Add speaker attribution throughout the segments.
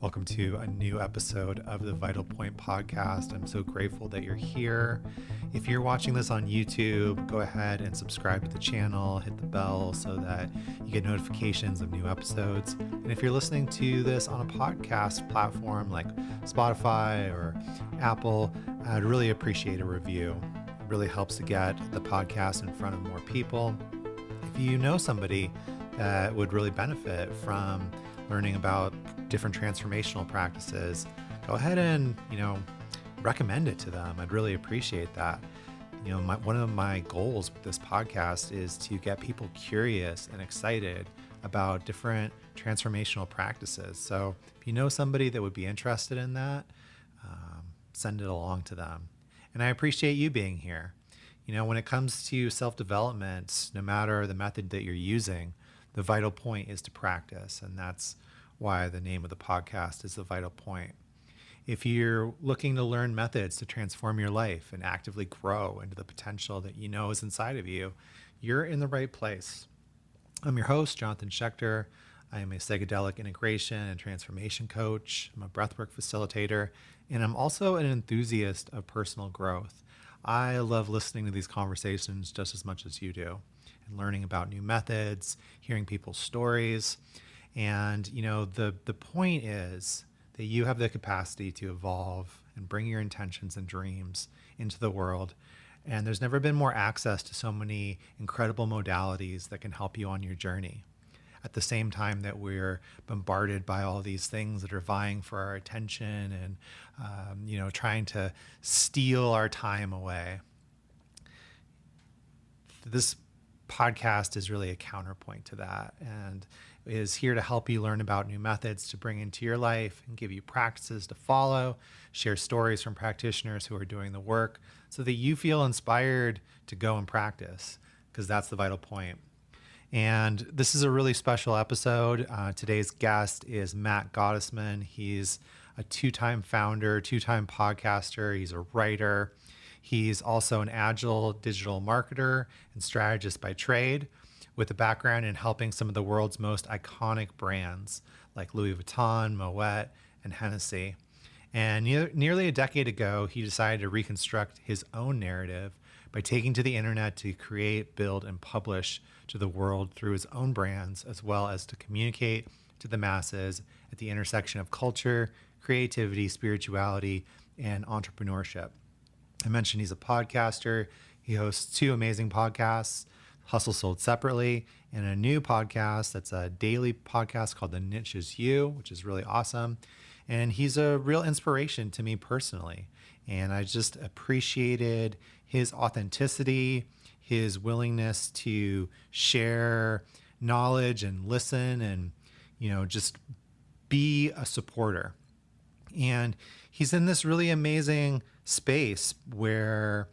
Speaker 1: Welcome to a new episode of the Vital Point podcast. I'm so grateful that you're here. If you're watching this on YouTube, go ahead and subscribe to the channel, hit the bell so that you get notifications of new episodes. And if you're listening to this on a podcast platform like Spotify or Apple, I'd really appreciate a review. It really helps to get the podcast in front of more people. If you know somebody that would really benefit from learning about different transformational practices, go ahead and, recommend it to them. I'd really appreciate that. One of my goals with this podcast is to get people curious and excited about different transformational practices. So if you know somebody that would be interested in that, send it along to them. And I appreciate you being here. When it comes to self-development, no matter the method that you're using, the vital point is to practice. And that's why the name of the podcast is The Vital Point. If you're looking to learn methods to transform your life and actively grow into the potential that you know is inside of you, you're in the right place. I'm your host, Jonathan Schechter. I am a psychedelic integration and transformation coach. I'm a breathwork facilitator, and I'm also an enthusiast of personal growth. I love listening to these conversations just as much as you do, and learning about new methods, hearing people's stories. And, the point is that you have the capacity to evolve and bring your intentions and dreams into the world. And there's never been more access to so many incredible modalities that can help you on your journey. At the same time that we're bombarded by all these things that are vying for our attention and, trying to steal our time away. This podcast is really a counterpoint to that and is here to help you learn about new methods to bring into your life and give you practices to follow, share stories from practitioners who are doing the work so that you feel inspired to go and practice, because that's the vital point. And this is a really special episode. Today's guest is Matt Gottesman. He's a two-time founder, two-time podcaster. He's a writer. He's also an agile digital marketer and strategist by trade, with a background in helping some of the world's most iconic brands like Louis Vuitton, Moët, and Hennessy. And nearly a decade ago, he decided to reconstruct his own narrative by taking to the internet to create, build, and publish to the world through his own brands, as well as to communicate to the masses at the intersection of culture, creativity, spirituality, and entrepreneurship. I mentioned he's a podcaster. He hosts two amazing podcasts, Hustle Sold Separately, and a new podcast that's a daily podcast called The Niche Is You, which is really awesome. And he's a real inspiration to me personally. And I just appreciated his authenticity, his willingness to share knowledge and listen and, just be a supporter. And he's in this really amazing space where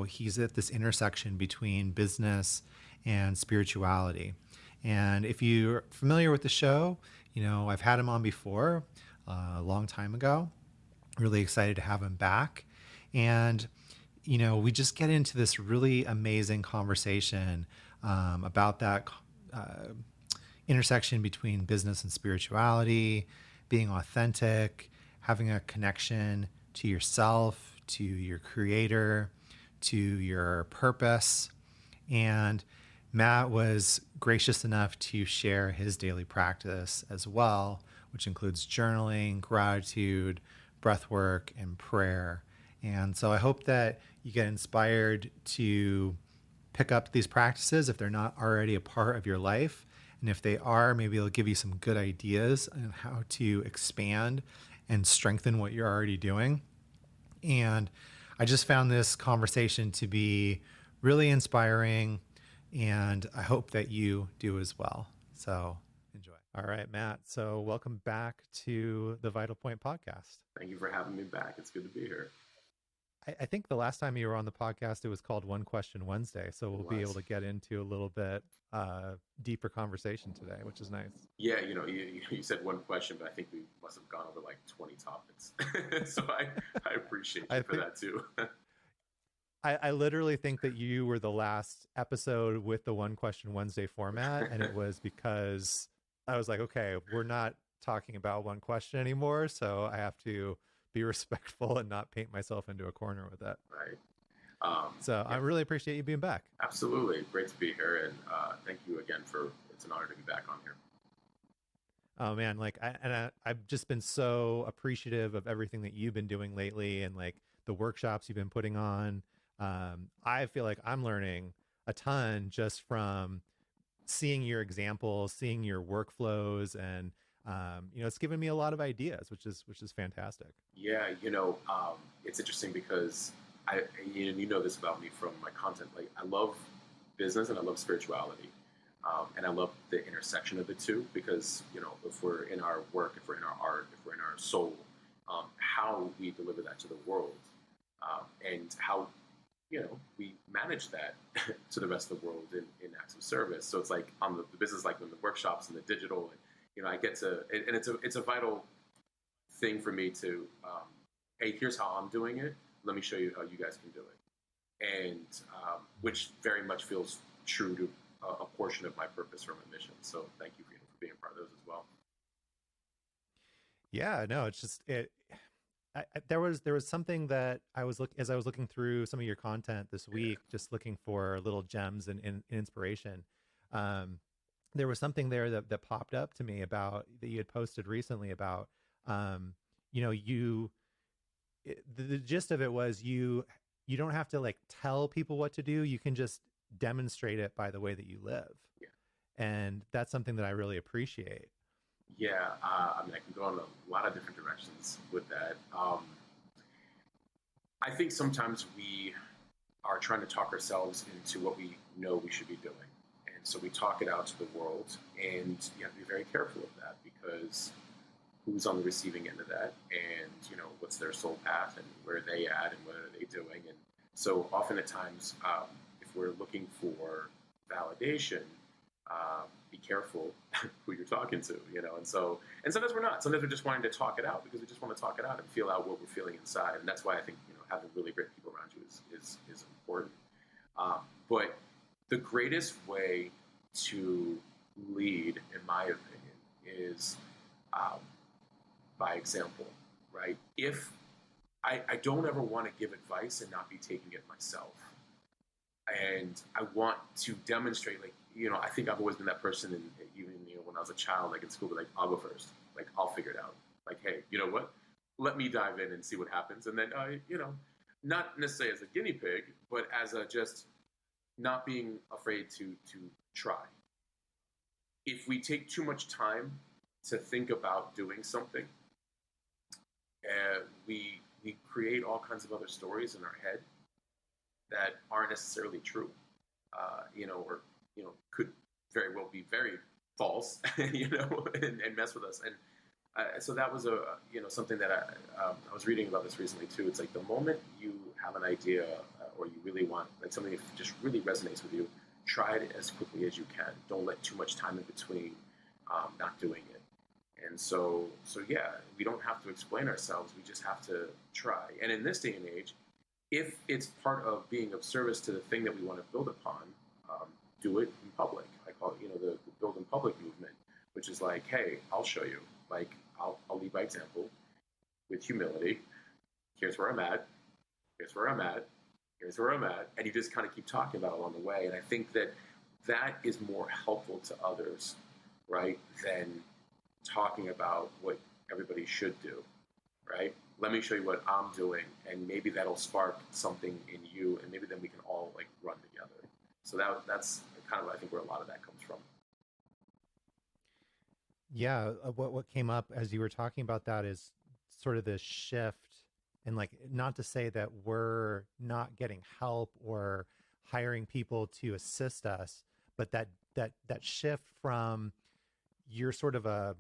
Speaker 1: he's at this intersection between business and spirituality. And if you're familiar with the show, I've had him on before a long time ago. Really excited to have him back. And, we just get into this really amazing conversation about that intersection between business and spirituality, being authentic, having a connection to yourself, to your creator, to your purpose. And Matt was gracious enough to share his daily practice as well, which includes journaling, gratitude, breath work, and prayer. And so I hope that you get inspired to pick up these practices if they're not already a part of your life. And if they are, maybe it'll give you some good ideas on how to expand and strengthen what you're already doing. And I just found this conversation to be really inspiring, and I hope that you do as well. So enjoy. All right, Matt. So welcome back to the Vital Point podcast.
Speaker 2: Thank you for having me back. It's good to be here.
Speaker 1: I think the last time you were on the podcast, it was called One Question Wednesday. So we'll be able to get into a little bit deeper conversation today, which is nice.
Speaker 2: Yeah, you said one question, but I think we must have gone over like 20 topics. So I appreciate you for that too.
Speaker 1: I literally think that you were the last episode with the One Question Wednesday format, and it was because I was like, okay, we're not talking about one question anymore, so I have to be respectful and not paint myself into a corner with that.
Speaker 2: Right.
Speaker 1: So I
Speaker 2: Yeah,
Speaker 1: really appreciate you being back.
Speaker 2: absolutely. Great to be here. And thank you again it's an honor to be back on here.
Speaker 1: Oh man, like I've just been so appreciative of everything that you've been doing lately, and like the workshops you've been putting on. I feel like I'm learning a ton just from seeing your examples, seeing your workflows, and it's given me a lot of ideas, which is fantastic.
Speaker 2: Yeah, it's interesting because you know this about me from my content. Like, I love business and I love spirituality, and I love the intersection of the two because if we're in our work, if we're in our art, if we're in our soul, how we deliver that to the world, and how we manage that to the rest of the world in acts of service. So it's like on the business, like in the workshops and the digital, and I get to, and it's a vital thing for me to, hey, here's how I'm doing it. Let me show you how you guys can do it, and which very much feels true to a portion of my purpose or my mission. So thank you for being a part of those as well.
Speaker 1: Yeah, no, it's just it. There was something that as I was looking through some of your content this
Speaker 2: Yeah.
Speaker 1: week, just looking for little gems and inspiration. Um, there was something there that popped up to me about that you had posted recently about, you the gist of it was you don't have to like tell people what to do. You can just demonstrate it by the way that you live,
Speaker 2: Yeah.
Speaker 1: and that's something that I really appreciate.
Speaker 2: Yeah, I mean, I can go in a lot of different directions with that. I think sometimes we are trying to talk ourselves into what we know we should be doing. And so we talk it out to the world, and you have to be very careful of that because who's on the receiving end of that, and what's their soul path, and where are they at, and what are they doing. And so often at times, if we're looking for validation, be careful who you're talking to, and sometimes we're not. Sometimes we're just wanting to talk it out because we just want to talk it out and feel out what we're feeling inside. And that's why I think having really great people around you is important. But the greatest way to lead, in my opinion, is by example, right? If I don't ever want to give advice and not be taking it myself. And I want to demonstrate, like, I think I've always been that person, and even when I was a child, like in school, like, I'll go first, like, I'll figure it out. Like, hey, you know what? Let me dive in and see what happens, and then, not necessarily as a guinea pig, but as a just not being afraid to try. If we take too much time to think about doing something, we create all kinds of other stories in our head that aren't necessarily true, or could very well be very false, and mess with us. And so that was something that I was reading about this recently too. It's like the moment you have an idea or you really want, like, something that just really resonates with you, try it as quickly as you can. Don't let too much time in between not doing it. And so yeah, we don't have to explain ourselves. We just have to try. And in this day and age, if it's part of being of service to the thing that we want to build upon, do it in public. I call it, the build in public movement, which is like, hey, I'll show you. Like, I'll lead by example with humility. Here's where I'm at. Here's where I'm at. Here's where I'm at. And you just kind of keep talking about it along the way. And I think that is more helpful to others, right, than talking about what everybody should do, right? Let me show you what I'm doing, and maybe that'll spark something in you, and maybe then we can all, like, run together. So that's kind of, I think, where a lot of that comes from.
Speaker 1: Yeah, what came up as you were talking about that is sort of this shift, and like, not to say that we're not getting help or hiring people to assist us, but that shift from you're sort of a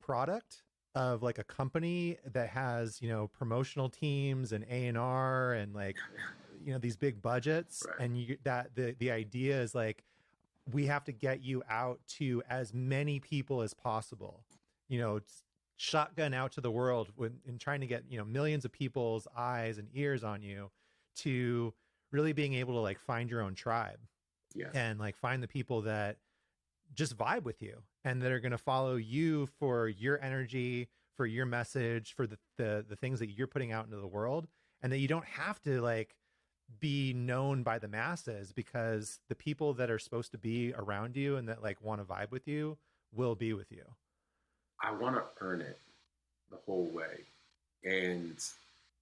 Speaker 1: product of like a company that has promotional teams and A&R and like these big budgets,
Speaker 2: Right.
Speaker 1: and the idea is like we have to get you out to as many people as possible, shotgun out to the world in trying to get millions of people's eyes and ears on you, to really being able to like find your own tribe
Speaker 2: Yeah.
Speaker 1: and like find the people that just vibe with you and that are going to follow you for your energy, for your message, for the things that you're putting out into the world, and that you don't have to like be known by the masses, because the people that are supposed to be around you and that like want to vibe with you will be with you.
Speaker 2: I want to earn it the whole way. And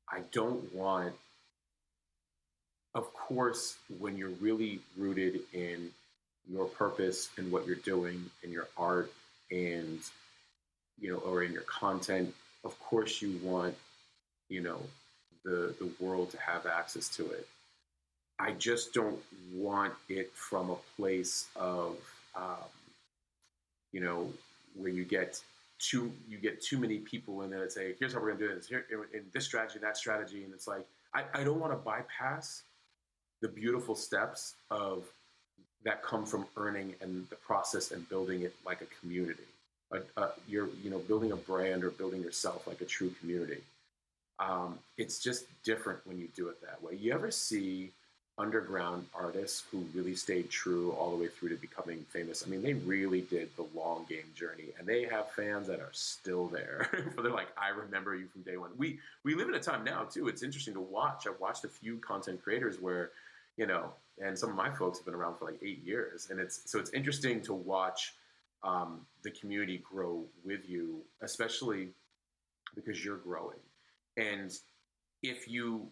Speaker 2: I don't want, of course, when you're really rooted in your purpose and what you're doing in your art and, or in your content, of course you want, the world to have access to it. I just don't want it from a place of, where you get too many people in there that say, here's how we're going to do this, here in this strategy, that strategy. And it's like, I don't want to bypass the beautiful steps of that come from earning and the process and building it like a community. You're building a brand or building yourself like a true community. It's just different when you do it that way. You ever see underground artists who really stayed true all the way through to becoming famous? I mean, they really did the long game journey, and they have fans that are still there. They're like, I remember you from day one. We live in a time now too. It's interesting to watch. I've watched a few content creators where, and some of my folks have been around for like 8 years, and it's interesting to watch the community grow with you, especially because you're growing. And if you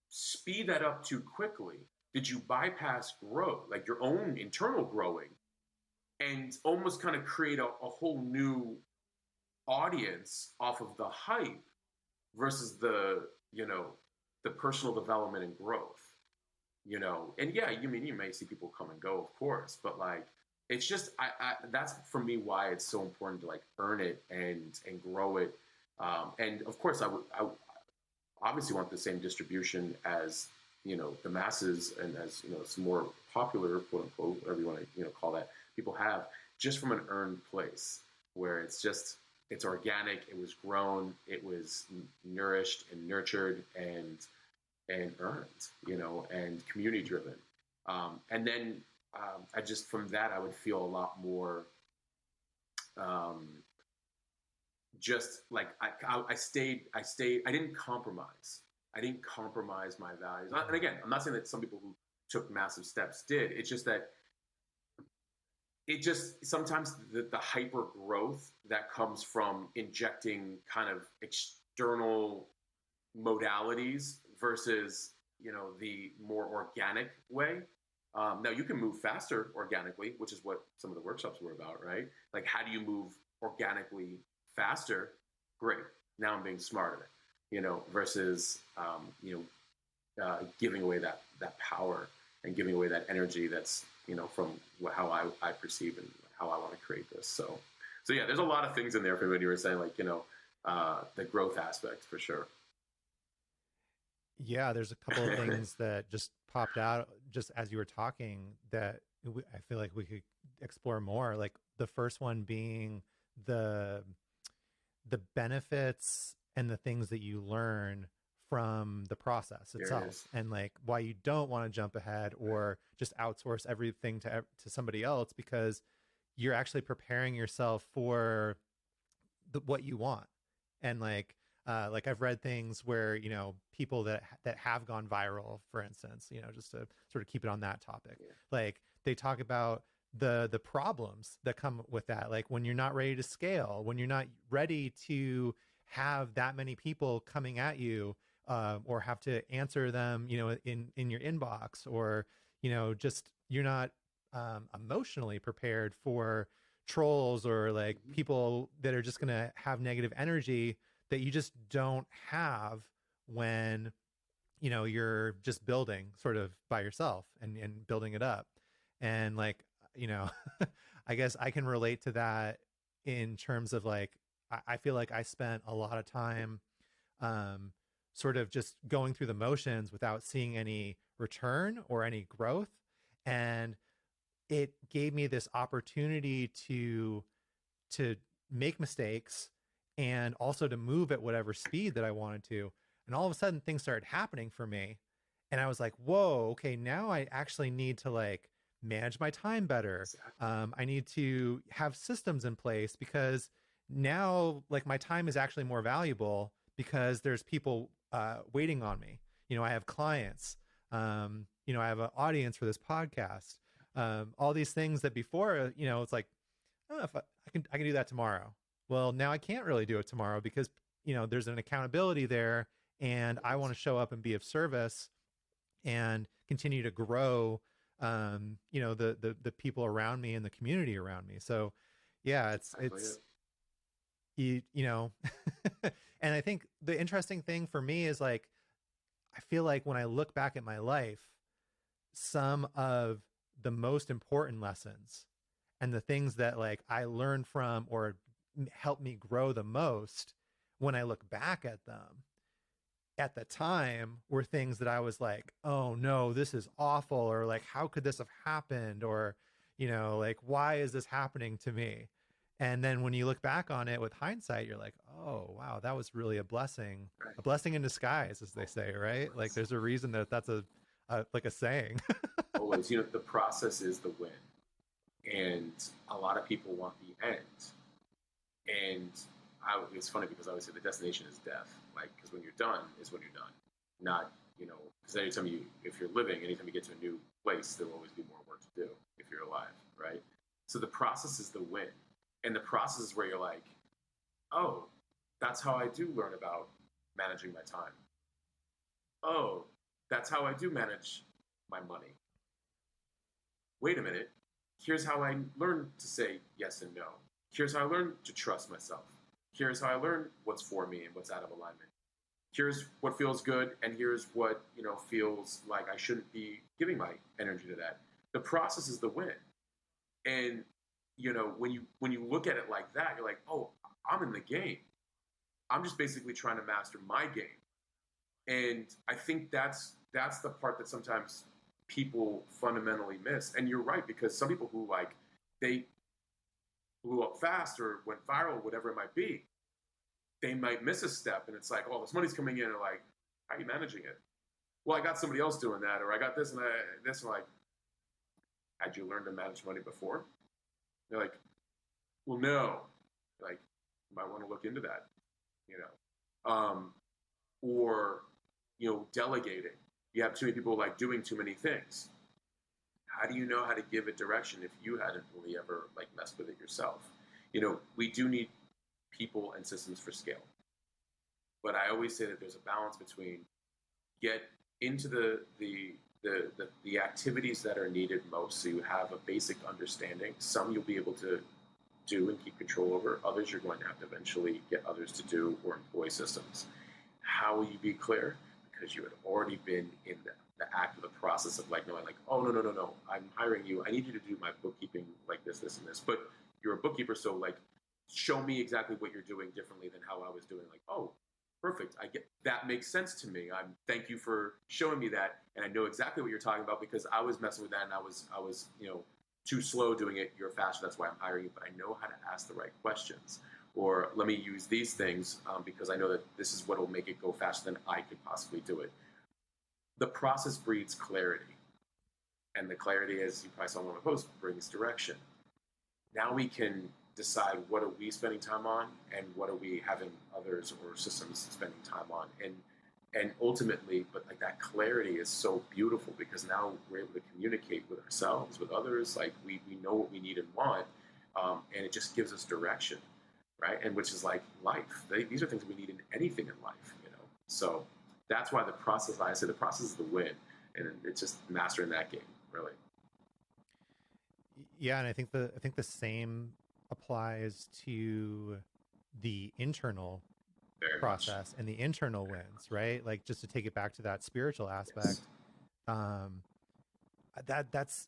Speaker 2: speed that up too quickly, did you bypass growth, like your own internal growing, and almost kind of create a whole new audience off of the hype versus the personal development and growth? And yeah, you may see people come and go, of course, but like, it's just, I that's for me why it's so important to like earn it and grow it. And of course I obviously want the same distribution as, the masses and as, some more popular, quote unquote, whatever you want to, call that, people have, just from an earned place where it's organic, it was grown, it was nourished and nurtured and earned, and community driven. And then I just, from that, I would feel a lot more, just like I stayed, I didn't compromise. I didn't compromise my values. And again, I'm not saying that some people who took massive steps did. It's just that sometimes the hyper growth that comes from injecting kind of external modalities versus, the more organic way. Now you can move faster organically, which is what some of the workshops were about, right? Like, how do you move organically faster? Great. Now I'm being smarter, versus, giving away that power and giving away that energy that's, from how I perceive and how I want to create this. So yeah, there's a lot of things in there for when you were saying, like, the growth aspect for sure.
Speaker 1: Yeah, there's a couple of things that just popped out just as you were talking that I feel like we could explore more. Like the first one being the benefits and the things that you learn from the process itself, and like why you don't want to jump ahead or just outsource everything to somebody else, because you're actually preparing yourself for what you want. And like I've read things where, people that have gone viral, for instance, just to sort of keep it on that topic, like they talk about the problems that come with that. Like when you're not ready to scale, when you're not ready to have that many people coming at you, or have to answer them, in your inbox, or, just you're not emotionally prepared for trolls or like people that are just going to have negative energy that you just don't have when, you're just building sort of by yourself and building it up. And like, I guess I can relate to that in terms of like, I feel like I spent a lot of time, sort of just going through the motions without seeing any return or any growth. And it gave me this opportunity to make mistakes and also to move at whatever speed that I wanted to. And all of a sudden things started happening for me. And I was like, whoa, okay, now I actually need to like manage my time better.
Speaker 2: Exactly.
Speaker 1: I need to have systems in place because now like my time is actually more valuable because there's people waiting on me. I have clients. I have an audience for this podcast. All these things that before, it's like, oh, if I can do that tomorrow. Well, now I can't really do it tomorrow because there's an accountability there, and I want to show up and be of service and continue to grow. The people around me and the community around me. So, yeah,
Speaker 2: Exactly it.
Speaker 1: you and I think the interesting thing for me is like I feel like when I look back at my life, some of the most important lessons and the things that like I learned from or helped me grow the most when I look back at them at the time were things that I was like, oh no, this is awful, or like, how could this have happened? Or, like, why is this happening to me? And then when you look back on it with hindsight, you're like, oh wow, that was really
Speaker 2: Right.
Speaker 1: a blessing in disguise, as they say, right? Like
Speaker 2: Always.
Speaker 1: there's a reason that that's a like a saying.
Speaker 2: Always. The process is the win. And a lot of people want the end. And it's funny because I always say the destination is death. Like, because when you're done is when you're done. Not, because anytime if you're living, anytime you get to a new place, there'll always be more work to do if you're alive, right? So the process is the win. And the process is where you're like, oh, that's how I do learn about managing my time. Oh, that's how I do manage my money. Wait a minute. Here's how I learn to say yes and no. Here's how I learn to trust myself. Here's how I learn what's for me and what's out of alignment. Here's what feels good, and here's what feels like I shouldn't be giving my energy to that. The process is the win. And when you look at it like that, you're like, oh, I'm in the game. I'm just basically trying to master my game. And I think that's the part that sometimes people fundamentally miss. And you're right, because some people who they blew up fast or went viral, whatever it might be, they might miss a step, and it's like, oh, this money's coming in, and like, how are you managing it? Well, I got somebody else doing that, or I got this and this, and like, had you learned to manage money before? They're like, well, no. Like, you might want to look into that, you know, or delegating. You have too many people like doing too many things. How do you know how to give it direction if you hadn't really ever like messed with it yourself? We do need people and systems for scale. But I always say that there's a balance between get into the activities that are needed most, so you have a basic understanding. Some you'll be able to do and keep control over. Others you're going to have to eventually get others to do or employ systems. How will you be clear? Because you had already been in the act of the process of like knowing like, oh no, I'm hiring you. I need you to do my bookkeeping like this, and this. But you're a bookkeeper, so like show me exactly what you're doing differently than how I was doing. Like, oh, perfect. I get that makes sense to me. Thank you for showing me that, and I know exactly what you're talking about because I was messing with that and I was too slow doing it. You're faster. That's why I'm hiring you. But I know how to ask the right questions. Or let me use these things because I know that this is what will make it go faster than I could possibly do it. The process breeds clarity. And the clarity, as you probably saw in one of my posts, brings direction. Now we can decide what are we spending time on and what are we having others or systems spending time on. And ultimately, but like that clarity is so beautiful because now we're able to communicate with ourselves, with others. Like we know what we need and want. And it just gives us direction. Right, and which is like life. These are things we need in anything in life, So that's why the process. I say the process is the win, and it's just mastering that game, really.
Speaker 1: Yeah, and I think the same applies to the internal
Speaker 2: Very much.
Speaker 1: process and the internal wins, right? Like just to take it back to that spiritual
Speaker 2: Yes.
Speaker 1: aspect. Um, that's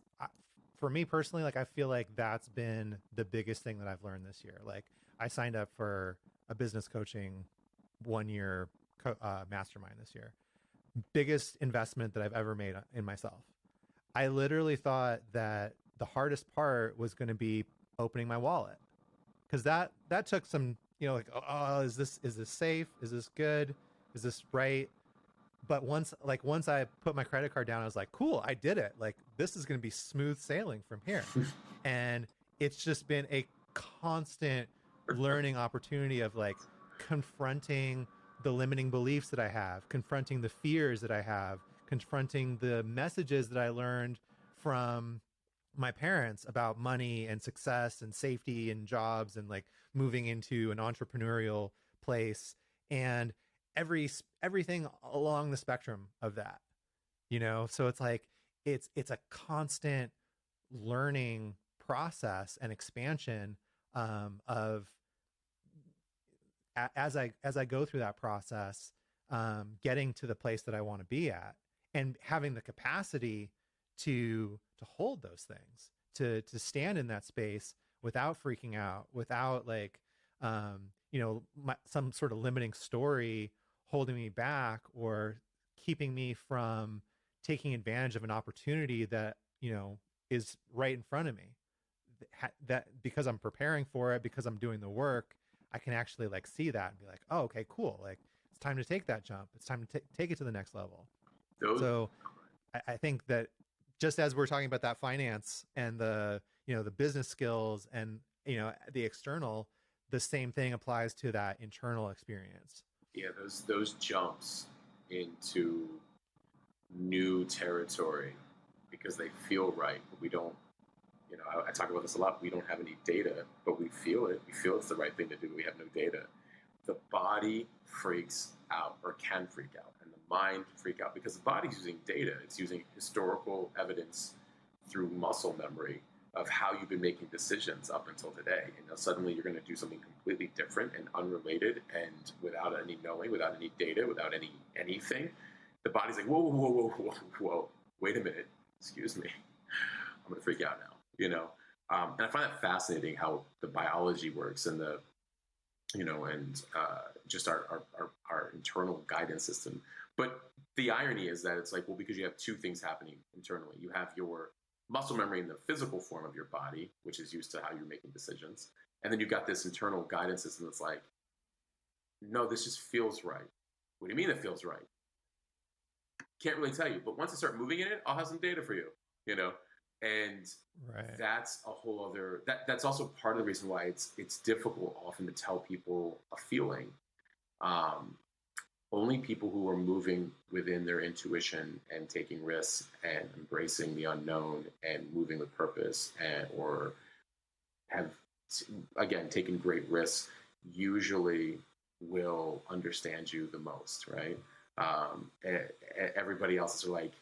Speaker 1: for me personally, like I feel like that's been the biggest thing that I've learned this year. Like I signed up for a business coaching 1 year mastermind this year. Biggest investment that I've ever made in myself. I literally thought that the hardest part was going to be opening my wallet because that took some, like, oh, is this safe? Is this good? Is this right? But once I put my credit card down, I was like, cool, I did it. Like this is going to be smooth sailing from here. And it's just been a constant learning opportunity of like confronting the limiting beliefs that I have, confronting the fears that I have, confronting the messages that I learned from my parents about money and success and safety and jobs and like moving into an entrepreneurial place, and everything along the spectrum of that, so it's like it's a constant learning process and expansion, of as I go through that process, getting to the place that I want to be at, and having the capacity to hold those things, to stand in that space without freaking out, without like, some sort of limiting story holding me back or keeping me from taking advantage of an opportunity that is right in front of me, that because I'm preparing for it, because I'm doing the work, I can actually like see that and be like, oh, okay, cool. Like it's time to take that jump. It's time to take it to the next level.
Speaker 2: Those,
Speaker 1: So I think that just as we're talking about that finance and the business skills and, the external, the same thing applies to that internal experience.
Speaker 2: yeah, those jumps into new territory because they feel right, but we don't. I talk about this a lot. We don't have any data, but we feel it. We feel it's the right thing to do. We have no data. The body freaks out, or can freak out, and the mind can freak out because the body's using data. It's using historical evidence through muscle memory of how you've been making decisions up until today. And now suddenly you're going to do something completely different and unrelated, and without any knowing, without any data, without anything. The body's like, whoa, whoa, whoa, whoa, whoa, whoa. Wait a minute. Excuse me. I'm going to freak out now. And I find that fascinating how the biology works, and just our internal guidance system. But the irony is that it's like, well, because you have two things happening internally. You have your muscle memory in the physical form of your body, which is used to how you're making decisions. And then you've got this internal guidance system that's like, no, this just feels right. What do you mean it feels right? Can't really tell you. But once I start moving in it, I'll have some data for you, And
Speaker 1: Right.
Speaker 2: that's a whole other. That's also part of the reason why it's difficult often to tell people a feeling. Only people who are moving within their intuition and taking risks and embracing the unknown and moving with purpose, or have again taken great risks, usually will understand you the most, right? Everybody else is like,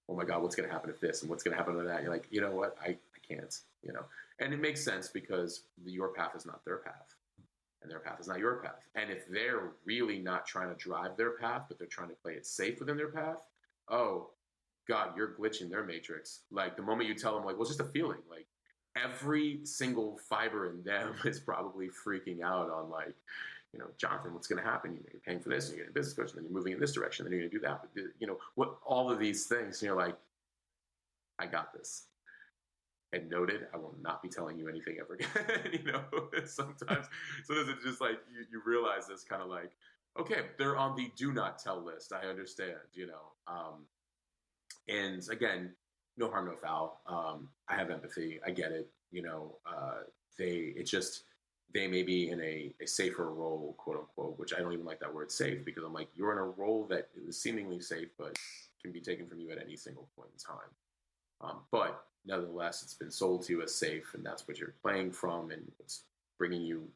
Speaker 2: oh my God, what's going to happen if this and what's going to happen to that? And you're like, you know what? I can't, and it makes sense because your path is not their path and their path is not your path. And if they're really not trying to drive their path, but they're trying to play it safe within their path, oh God, you're glitching their matrix. Like the moment you tell them like, well, it's just a feeling, like every single fiber in them is probably freaking out on like, Jonathan, what's going to happen? You're paying for this, and you're getting a business coach, and then you're moving in this direction, and then you're going to do that. But, what all of these things, and you're like, I got this. And noted, I will not be telling you anything ever again. Sometimes it's just like you realize this kind of like, okay, they're on the do not tell list. I understand, and again, no harm, no foul. I have empathy. I get it. They may be in a safer role, quote unquote, which I don't even like that word safe, because I'm like, you're in a role that is seemingly safe, but can be taken from you at any single point in time. But nevertheless, it's been sold to you as safe, and that's what you're playing from, and it's bringing you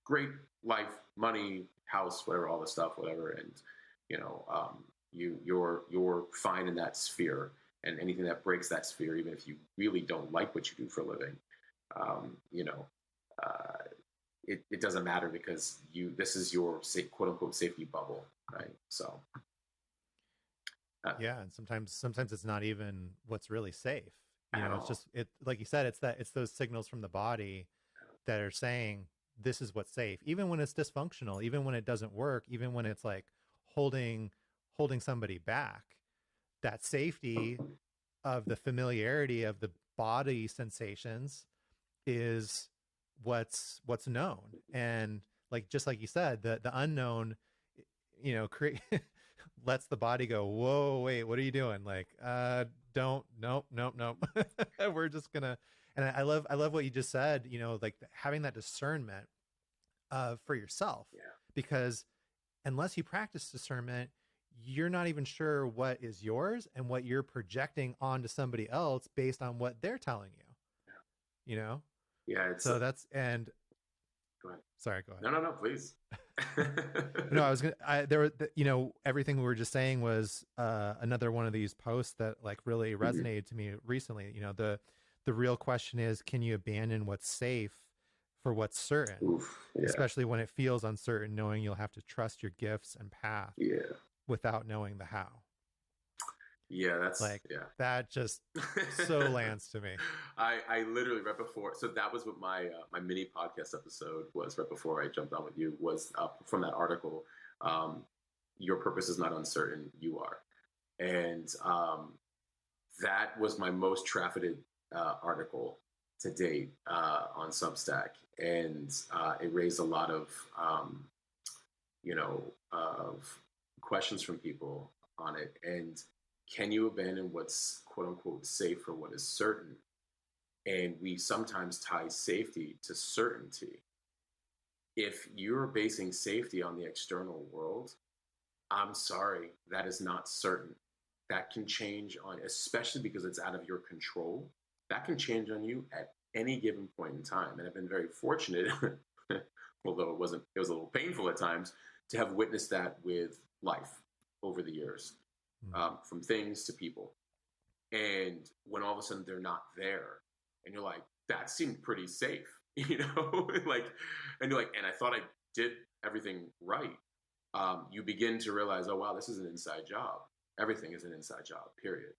Speaker 2: great life, money, house, whatever, all this stuff, whatever. And, you're fine in that sphere, and anything that breaks that sphere, even if you really don't like what you do for a living, it doesn't matter, because this is your quote unquote safety bubble, right? So
Speaker 1: Yeah, and sometimes it's not even what's really safe.
Speaker 2: at
Speaker 1: It's
Speaker 2: all.
Speaker 1: just like you said, it's those signals from the body that are saying this is what's safe, even when it's dysfunctional, even when it doesn't work, even when it's like holding somebody back. That safety of the familiarity of the body sensations is what's known. And like just like you said, the unknown, create lets the body go, whoa, wait, what are you doing? Like, don't, nope, nope, nope. We're just gonna, and I love what you just said, you know, like having that discernment for yourself,
Speaker 2: Yeah.
Speaker 1: because unless you practice discernment, you're not even sure what is yours and what you're projecting onto somebody else based on what they're telling you,
Speaker 2: Yeah.
Speaker 1: you know?
Speaker 2: Yeah. It's,
Speaker 1: So that's, and
Speaker 2: go ahead.
Speaker 1: sorry, go ahead.
Speaker 2: No, please.
Speaker 1: No, I was gonna. There were, you know, everything we were just saying was another one of these posts that like really resonated to me recently. You know, the real question is, can you abandon what's safe for what's certain,
Speaker 2: Oof, yeah.
Speaker 1: especially when it feels uncertain, knowing you'll have to trust your gifts and path
Speaker 2: Yeah.
Speaker 1: without knowing the how.
Speaker 2: Yeah, that's
Speaker 1: Like
Speaker 2: yeah.
Speaker 1: that just so lands to me.
Speaker 2: I literally right before, so that was what my my mini podcast episode was right before I jumped on with you, was from that article. Um, Your purpose is not uncertain, you are, and that was my most trafficked article to date on Substack, and it raised a lot of of questions from people on it. And can you abandon what's quote unquote safe for what is certain? And we sometimes tie safety to certainty. If you're basing safety on the external world, I'm sorry, that is not certain. That can change on, especially because it's out of your control, that can change on you at any given point in time. And I've been very fortunate, although it was a little painful at times, to have witnessed that with life over the years, from things to people. And when all of a sudden they're not there, and you're like, that seemed pretty safe, like, and you're like, and I thought I did everything right. You begin to realize, oh, wow, this is an inside job. Everything is an inside job, period.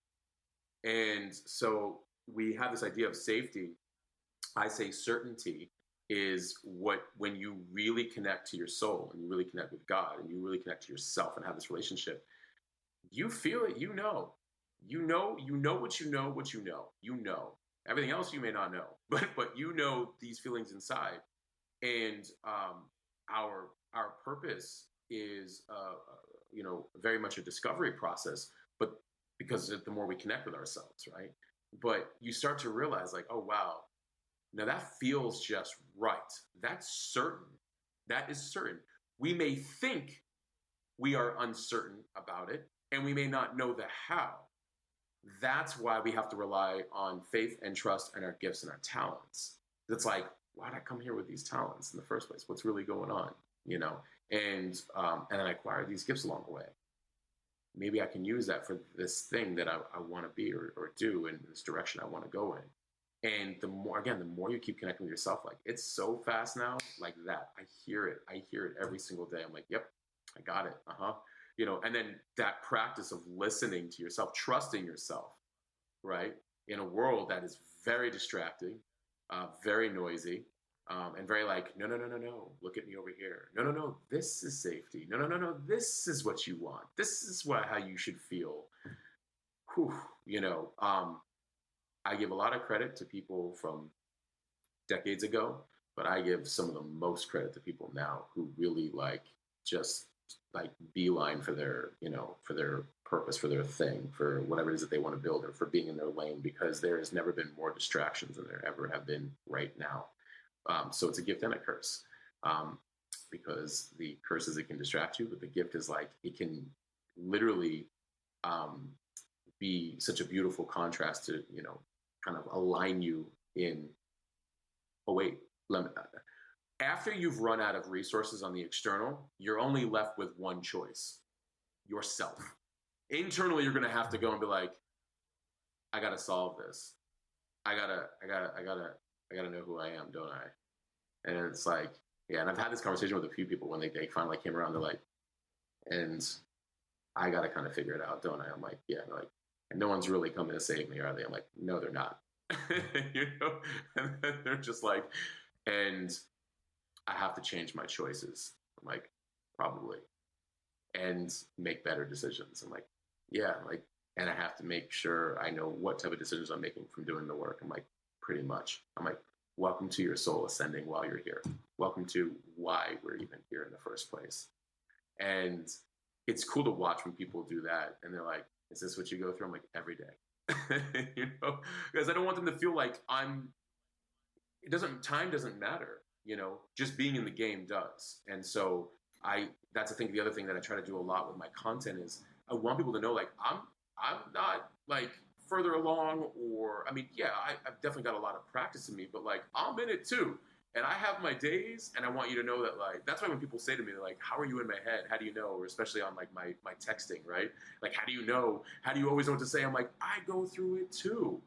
Speaker 2: And so we have this idea of safety. I say certainty is when you really connect to your soul and you really connect with God and you really connect to yourself and have this relationship, you feel it, you know what you know. Everything else you may not know, but you know these feelings inside. And our purpose is very much a discovery process, but because the more we connect with ourselves, right? But you start to realize, like, oh wow, now that feels just right. That's certain. That is certain. We may think we are uncertain about it, and we may not know the how. That's why we have to rely on faith and trust and our gifts and our talents. It's like, why did I come here with these talents in the first place? What's really going on? And then I acquired these gifts along the way. Maybe I can use that for this thing that I want to be or do in this direction I want to go in. And the more you keep connecting with yourself, like, it's so fast now, like that. I hear it every single day. I'm like, yep, I got it. And then that practice of listening to yourself, trusting yourself, right? In a world that is very distracting, very noisy, and very like, no, look at me over here. No, this is safety. No, this is what you want. This is how you should feel. Whew, I give a lot of credit to people from decades ago, but I give some of the most credit to people now who really just beeline for their purpose, for their thing, for whatever it is that they want to build, or for being in their lane, because there has never been more distractions than there ever have been right now. So it's a gift and a curse, because the curse is it can distract you, but the gift is it can literally be such a beautiful contrast to kind of align you in, oh wait, after you've run out of resources on the external, you're only left with one choice: yourself. Internally, you're going to have to go and be like, I got to solve this. I gotta know who I am, don't I? And it's like, yeah. And I've had this conversation with a few people when they finally came around. They're like, and I got to kind of figure it out, don't I? I'm like, yeah. And they're like, and no one's really coming to save me, are they? I'm like, no, they're not. And then they're just like, and I have to change my choices. I'm like, probably, and make better decisions. I'm like, yeah, and I have to make sure I know what type of decisions I'm making from doing the work. I'm like, pretty much. I'm like, welcome to your soul ascending while you're here. Welcome to why we're even here in the first place. And it's cool to watch when people do that, and they're like, is this what you go through? I'm like, every day. Because I don't want them to feel like time doesn't matter, just being in the game does. And so that's I think the other thing that I try to do a lot with my content is I want people to know, like, I'm not like further along, or, I mean, yeah, I've definitely got a lot of practice in me, but like, I'm in it too. And I have my days, and I want you to know that, like, that's why when people say to me, like, how are you in my head? How do you know? Or especially on like my texting, right? Like, how do you know? How do you always know what to say? I'm like, I go through it too.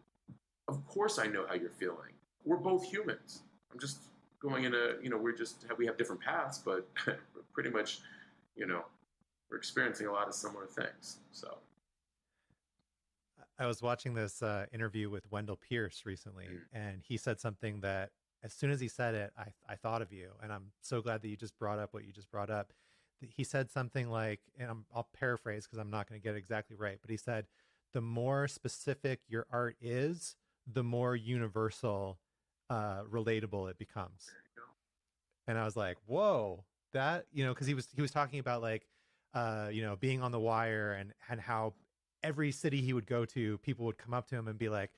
Speaker 2: Of course I know how you're feeling. We're both humans. I'm just going in we have different paths, but pretty much, you know, we're experiencing a lot of similar things. So
Speaker 1: I was watching this interview with Wendell Pierce recently, and he said something that as soon as he said it, I thought of you. And I'm so glad that you just brought up what you just brought up. He said something like, and I'll paraphrase because I'm not going to get it exactly right, but he said, the more specific your art is, the more universal, relatable it becomes.
Speaker 2: there you go.
Speaker 1: And I was like, whoa, that, because he was talking about like, being on the wire, and how every city he would go to, people would come up to him and be like,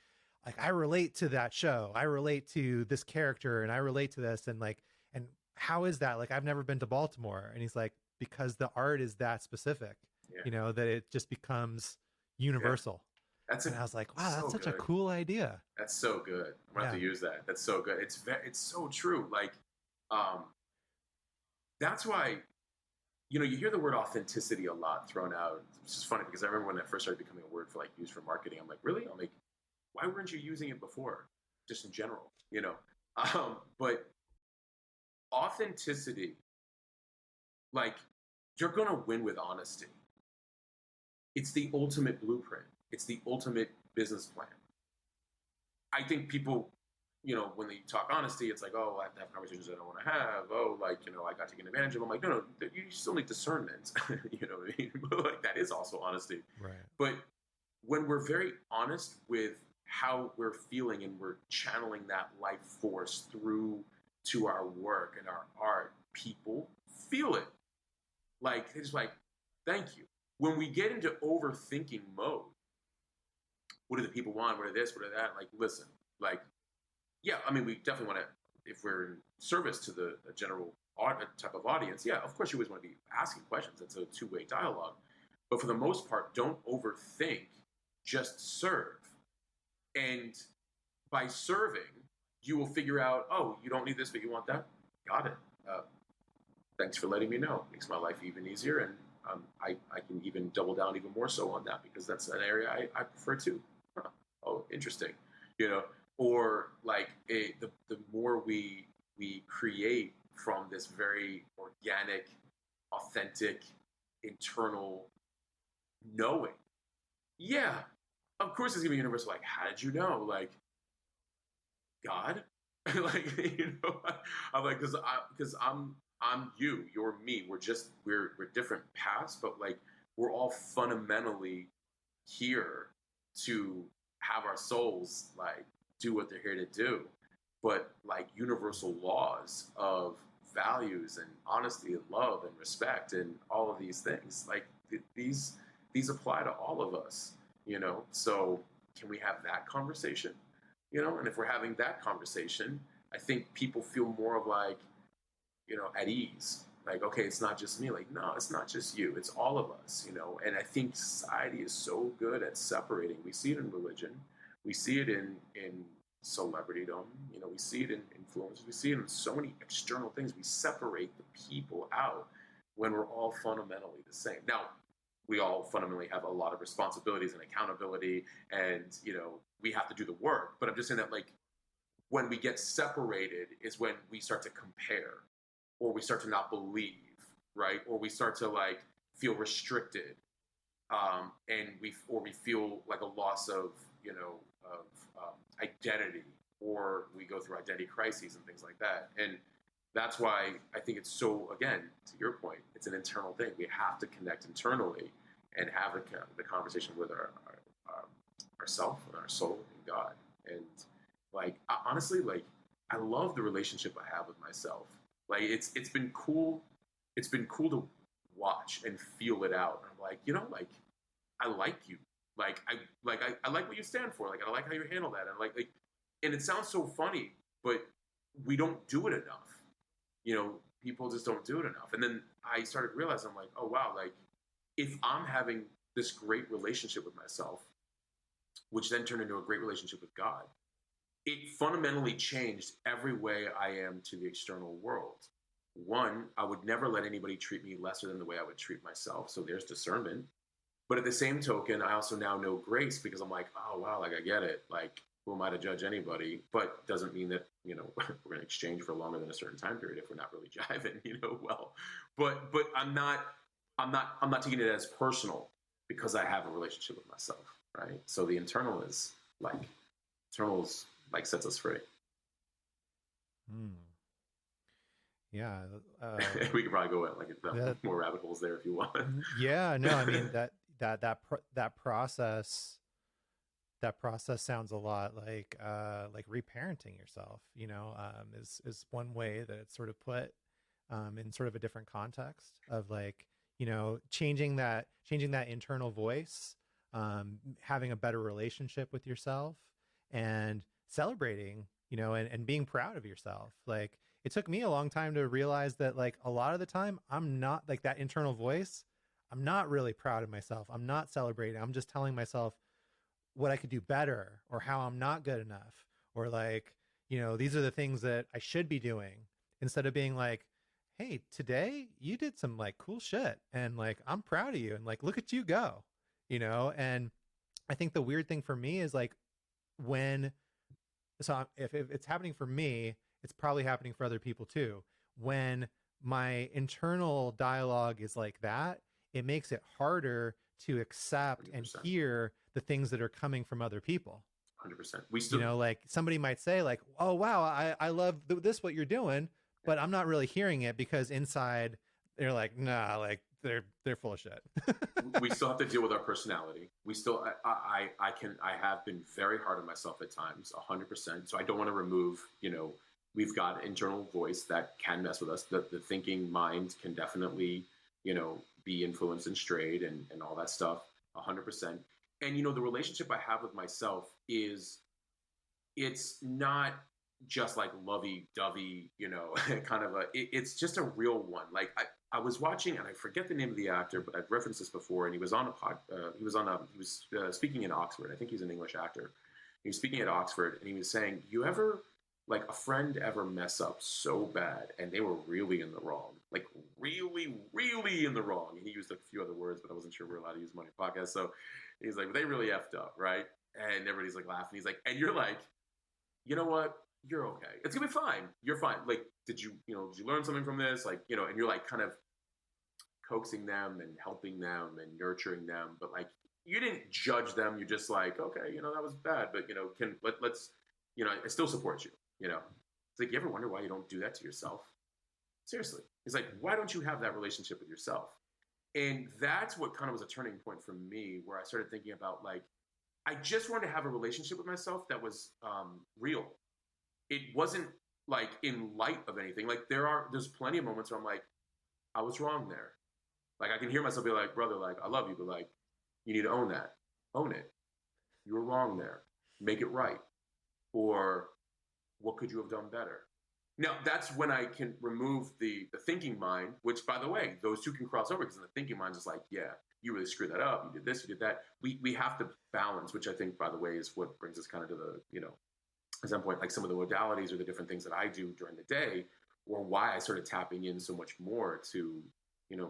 Speaker 1: I relate to that show. I relate to this character, and I relate to this. And like, and how is that? Like, I've never been to Baltimore. And he's like, because the art is that specific,
Speaker 2: Yeah.
Speaker 1: that it just becomes
Speaker 2: Yeah.
Speaker 1: universal.
Speaker 2: That's
Speaker 1: And I was like, wow,
Speaker 2: so
Speaker 1: that's such a
Speaker 2: good.
Speaker 1: cool idea.
Speaker 2: That's so good. I'm gonna have
Speaker 1: Yeah.
Speaker 2: to use that. That's so good. It's so true. Like, um, that's why, you hear the word authenticity a lot thrown out. It's just funny because I remember when that first started becoming a word for like used for marketing. I'm like, really? I'm like, why weren't you using it before? Just in general, But authenticity, like, you're gonna win with honesty. It's the ultimate blueprint. It's the ultimate business plan. I think people, when they talk honesty, it's like, oh, I have to have conversations I don't want to have. Oh, like, I got taken advantage of. I'm like, no, you still need discernment. You know what I mean? But like, that is also honesty.
Speaker 1: Right.
Speaker 2: But when we're very honest with how we're feeling, and we're channeling that life force through to our work and our art, people feel it. Like, it's like, thank you. When we get into overthinking mode, what do the people want? What are this? What are that? Like, listen, like, yeah, I mean, we definitely want to, if we're in service to the general type of audience, yeah, of course you always want to be asking questions. It's a two-way dialogue. But for the most part, don't overthink, just serve. And by serving, you will figure out, oh, you don't need this, but you want that? Got it. Thanks for letting me know. Makes my life even easier. And I can even double down even more so on that, because that's an area I prefer too. Huh. Oh, interesting. You know, or like the more we create from this very organic, authentic, internal knowing. Yeah, of course it's gonna be universal. Like, how did you know? Like, God, like, I'm like, because I'm you, you're me. We're different paths, but like, we're all fundamentally here to have our souls like do what they're here to do. But like, universal laws of values and honesty and love and respect and all of these things, like, these apply to all of us. So can we have that conversation? And if we're having that conversation, I think people feel more of like, at ease. Like, okay, it's not just me. Like, no, it's not just you. It's all of us. And I think society is so good at separating. We see it in religion. We see it in celebritydom. We see it in influence. We see it in so many external things. We separate the people out when we're all fundamentally the same. Now, we all fundamentally have a lot of responsibilities and accountability, and we have to do the work. But I'm just saying that, like, when we get separated is when we start to compare, or we start to not believe, right? Or we start to like feel restricted, and we feel like a loss of identity, or we go through identity crises and things like that. And that's why I think it's so, again, to your point, it's an internal thing. We have to connect internally and have the conversation with ourself and our soul and God. And like, honestly, like, I love the relationship I have with myself. Like, it's been cool. It's been cool to watch and feel it out. I'm like, like, I like you. I like what you stand for. Like, I like how you handle that. And and it sounds so funny, but we don't do it enough. People just don't do it enough. And then I started realizing, I'm like, oh wow, like if I'm having this great relationship with myself, which then turned into a great relationship with God, it fundamentally changed every way I am to the external world. One, I would never let anybody treat me lesser than the way I would treat myself. So there's discernment. But at the same token, I also now know grace because I'm like, oh wow, like I get it. Like, who am I to judge anybody? But doesn't mean that, we're going to exchange for longer than a certain time period if we're not really jiving, well. But I'm not taking it as personal because I have a relationship with myself, right? So the internal is sets us free.
Speaker 1: Hmm. Yeah.
Speaker 2: We could probably go at more rabbit holes there if you want.
Speaker 1: Yeah, no, I mean that process sounds a lot like reparenting yourself, is one way that it's sort of put in sort of a different context of like, changing that internal voice, having a better relationship with yourself and celebrating, and being proud of yourself. Like, it took me a long time to realize that, like, a lot of the time I'm not, like, that internal voice, I'm not really proud of myself. I'm not celebrating. I'm just telling myself what I could do better or how I'm not good enough, or like, these are the things that I should be doing, instead of being like, hey, today you did some like cool shit and like, I'm proud of you and like, look at you go, and I think the weird thing for me is like, if it's happening for me, it's probably happening for other people too. When my internal dialogue is like that, it makes it harder to accept
Speaker 2: 100%.
Speaker 1: and hear the things that are coming from other people.
Speaker 2: 100%. We still,
Speaker 1: like somebody might say like, oh, wow, I love this, what you're doing, but I'm not really hearing it because inside they're like, nah, like they're full of shit.
Speaker 2: We still have to deal with our personality. We still, I have been very hard on myself at times, 100%. So I don't want to remove, we've got internal voice that can mess with us. The thinking mind can definitely, be influenced and strayed and all that stuff, 100%. And, the relationship I have with myself it's not just like lovey-dovey, kind of it's just a real one. Like I was watching, and I forget the name of the actor, but I've referenced this before, and he was speaking in Oxford. I think he's an English actor. He was speaking at Oxford, and he was saying, you ever, like, a friend ever mess up so bad and they were really in the wrong, like really, really in the wrong. And he used a few other words, but I wasn't sure we were allowed to use them on your podcast. So he's like, they really effed up, right? And everybody's like laughing. He's like, and you're like, you know what? You're okay. It's gonna be fine. You're fine. Like, did you learn something from this? Like, and you're like kind of coaxing them and helping them and nurturing them, but like, you didn't judge them. You're just like, okay, that was bad, but let's, I still support you. It's like, you ever wonder why you don't do that to yourself? Seriously. It's like, why don't you have that relationship with yourself? And that's what kind of was a turning point for me, where I started thinking about, like, I just wanted to have a relationship with myself that was real. It wasn't like in light of anything. Like, there's plenty of moments where I'm like, I was wrong there. Like, I can hear myself be like, brother, like, I love you, but like, you need to own that. Own it. You were wrong there. Make it right. Or what could you have done better? Now, that's when I can remove the thinking mind, which, by the way, those two can cross over, because in the thinking mind is like, yeah, you really screwed that up. You did this, you did that. We have to balance, which I think, by the way, is what brings us kind of to the, at some point, like some of the modalities or the different things that I do during the day, or why I started tapping in so much more to,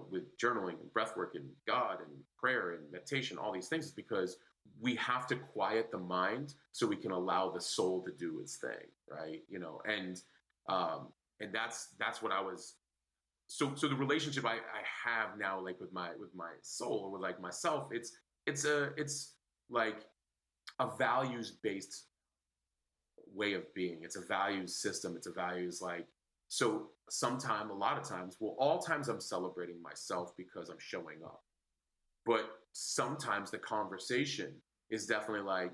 Speaker 2: with journaling and breath work and God and prayer and meditation, all these things, is because we have to quiet the mind so we can allow the soul to do its thing, right? And that's what I was. So the relationship I have now, like with my soul, or with like myself, it's like a values based way of being. It's a values system. It's a values, like, so a lot of times, well, all times I'm celebrating myself because I'm showing up. But sometimes the conversation is definitely like,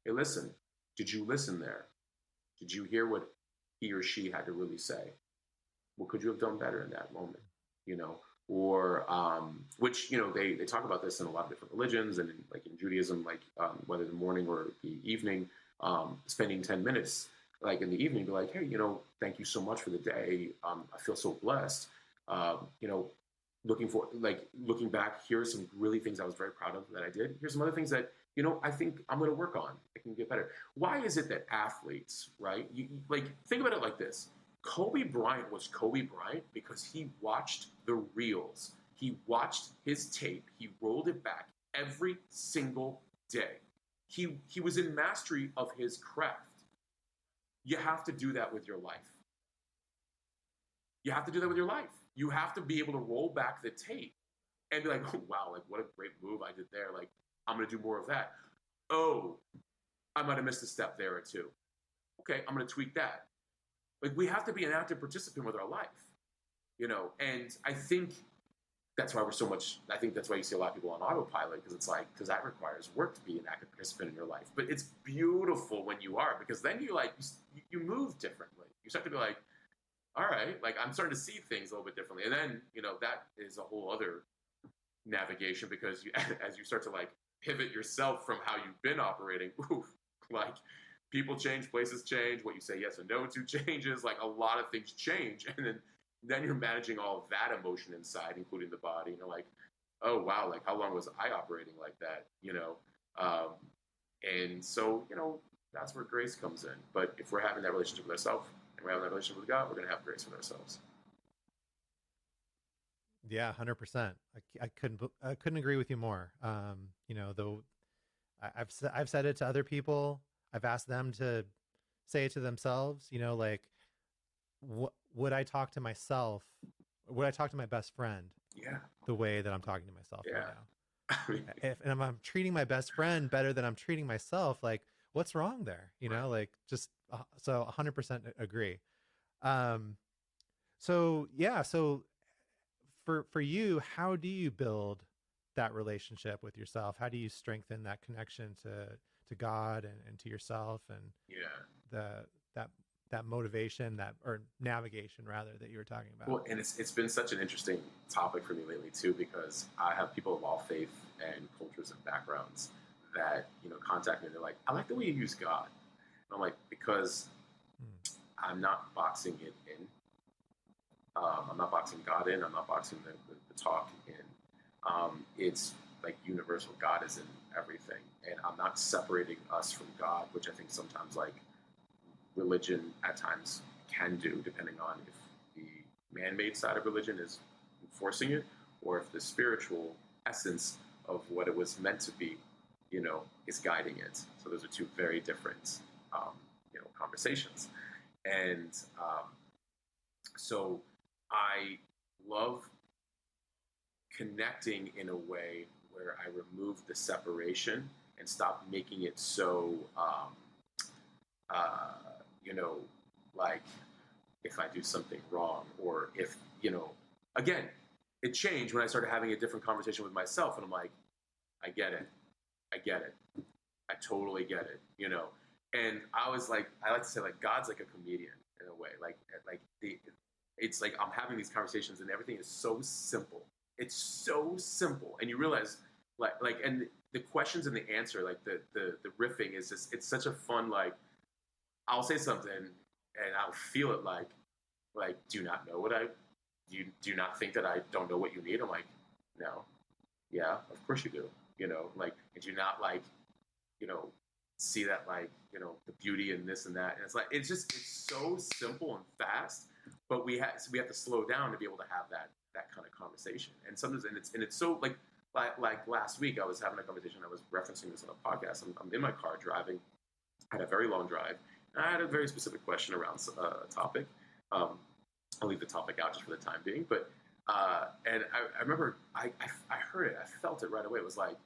Speaker 2: hey, listen, did you listen there? Did you hear what he or she had to really say? What could you have done better in that moment? or which, you know, they talk about this in a lot of different religions, and like in Judaism, like whether the morning or the evening, spending 10 minutes like in the evening, be like, hey, you know, thank you so much for the day. I feel so blessed. You know, looking back, here are some really things I was very proud of that I did. Here's some other things that, you know, I think I'm going to work on. I can get better. Why is it that athletes, right? Like, think about it like this. Kobe Bryant was Kobe Bryant because he watched the reels. He watched his tape. He rolled it back every single day. He was in mastery of his craft. You have to do that with your life. You have to do that with your life. You have to be able to roll back the tape and be like, oh, wow, like what a great move I did there. Like, I'm going to do more of that. Oh, I might have missed a step there or two. Okay, I'm going to tweak that. Like, we have to be an active participant with our life, you know? And I think that's why I think that's why you see a lot of people on autopilot, because it's like, because that requires work to be an active participant in your life. But it's beautiful when you are, because then you move differently. You start to be like, all right, like I'm starting to see things a little bit differently. And then, you know, that is a whole other navigation, because as you start to like pivot yourself from how you've been operating, like people change, places change, what you say yes and no to changes, like a lot of things change. And then you're managing all of that emotion inside, including the body. And you're like, oh, wow, like how long was I operating like that, you know? And so, you know, that's where grace comes in. But if we're having that relationship with ourselves and we're having that relationship with God, we're going to have grace with ourselves.
Speaker 1: Yeah, 100%. I couldn't agree with you more. You know, though I've said it to other people. I've asked them to say it to themselves. You know, like, would I talk to myself? Would I talk to my best friend?
Speaker 2: Yeah.
Speaker 1: The way that I'm talking to myself right now.
Speaker 2: I mean,
Speaker 1: If I'm treating my best friend better than I'm treating myself, like, what's wrong there? You know, like, just so 100% agree. So yeah, so for you, how do you build that relationship with yourself? How do you strengthen that connection to God and to yourself, and
Speaker 2: yeah.
Speaker 1: that motivation, or navigation rather, that you were talking about?
Speaker 2: Well, and it's been such an interesting topic for me lately too, because I have people of all faith and cultures and backgrounds that, you know, contact me. They're like, I like the way you use God. And I'm like, because I'm not boxing it in. I'm not boxing God in. I'm not boxing the talk in. It's like universal. God is in everything, and I'm not separating us from God, which I think sometimes like religion at times can do, depending on if the man-made side of religion is enforcing it, or if the spiritual essence of what it was meant to be, you know, is guiding it. So those are two very different, you know, conversations. And so I love connecting in a way where I remove the separation and stop making it so, you know, like if I do something wrong, or if, you know, again, it changed when I started having a different conversation with myself, and I'm like, I get it. I totally get it, you know? And I was like, I like to say, like, God's like a comedian in a way. It's like I'm having these conversations and everything is so simple. It's so simple. And you realize, and the questions and the answer, like the riffing is just, it's such a fun, like, I'll say something and I'll feel it like, do you not know do you not think that I don't know what you need? I'm like, no. Yeah, of course you do. You know, like, and do you not, like, you know, see that, like, you know, the beauty in this and that. And it's like, it's so simple and fast, but we have to slow down to be able to have that kind of conversation. And sometimes, and it's so like last week I was having a conversation. I was referencing this on a podcast. I'm in my car driving. I had a very long drive. And I had a very specific question around a topic. I'll leave the topic out just for the time being. But and I remember I heard it. I felt it right away. It was like,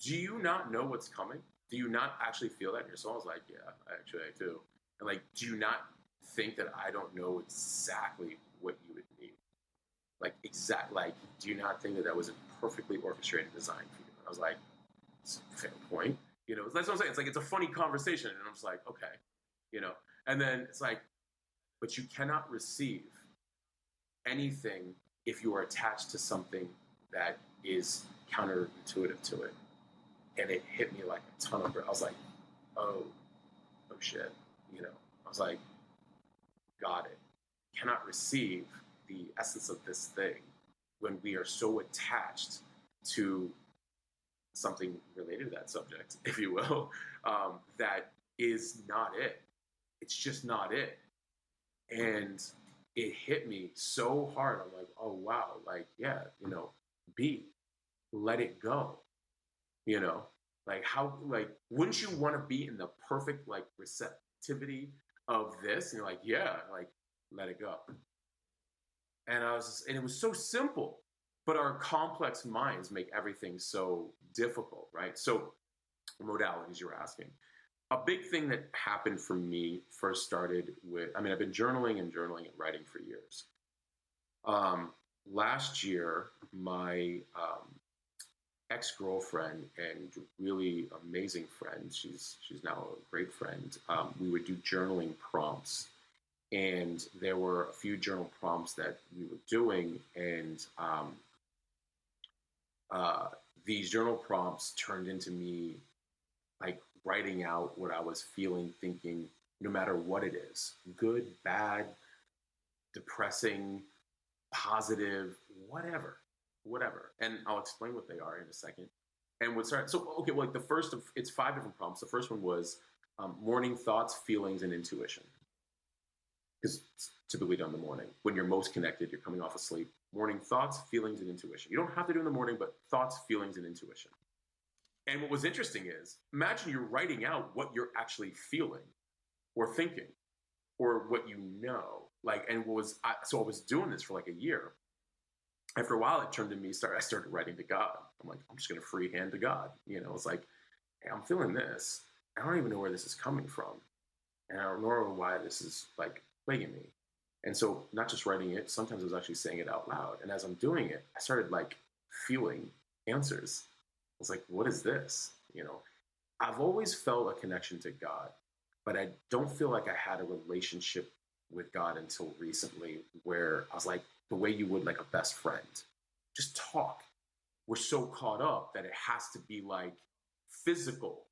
Speaker 2: do you not know what's coming? Do you not actually feel that in your soul? I was like, yeah, actually I do. And like, do you not think that I don't know exactly what you would need? Like, do you not think that was a perfectly orchestrated design for you? And I was like, it's a fair point. You know, that's what I'm saying. It's like, it's a funny conversation. And I'm just like, okay, you know. And then it's like, but you cannot receive anything if you are attached to something that is counterintuitive to it. And it hit me like a ton of, I was like, oh shit, I was like, got it. Cannot receive the essence of this thing when we are so attached to something related to that subject, if you will, that is not it. It's just not it. And it hit me so hard. I'm like, oh, wow. Like, yeah, let it go, like how, like, wouldn't you want to be in the perfect, like, receptivity of this? And you're like, yeah, like, let it go. And and it was so simple, but our complex minds make everything so difficult, right? So modalities you're asking. A big thing that happened for me first started with, I've been journaling and writing for years. Last year, my ex-girlfriend and really amazing friend, she's now a great friend, we would do journaling prompts. And there were a few journal prompts that we were doing, and these journal prompts turned into me like writing out what I was feeling, thinking, no matter what it is, good, bad, depressing, positive, whatever. And I'll explain what they are in a second. And what started, so, okay, well, like it's 5 different prompts. The first one was morning thoughts, feelings, and intuition. Because it's typically done in the morning. When you're most connected, you're coming off of sleep. Morning thoughts, feelings, and intuition. You don't have to do it in the morning, but thoughts, feelings, and intuition. And what was interesting is, imagine you're writing out what you're actually feeling or thinking or what you know. Like, and so I was doing this for like a year. After a while, it turned to me, I started writing to God. I'm like, I'm just going to freehand to God. It's like, hey, I'm feeling this. I don't even know where this is coming from. And I don't know why this is like plaguing me. And so not just writing it, sometimes I was actually saying it out loud. And as I'm doing it, I started like feeling answers. I was like, what is this? I've always felt a connection to God, but I don't feel like I had a relationship with God until recently, where I was like, the way you would like a best friend, just talk. We're so caught up that it has to be like physical.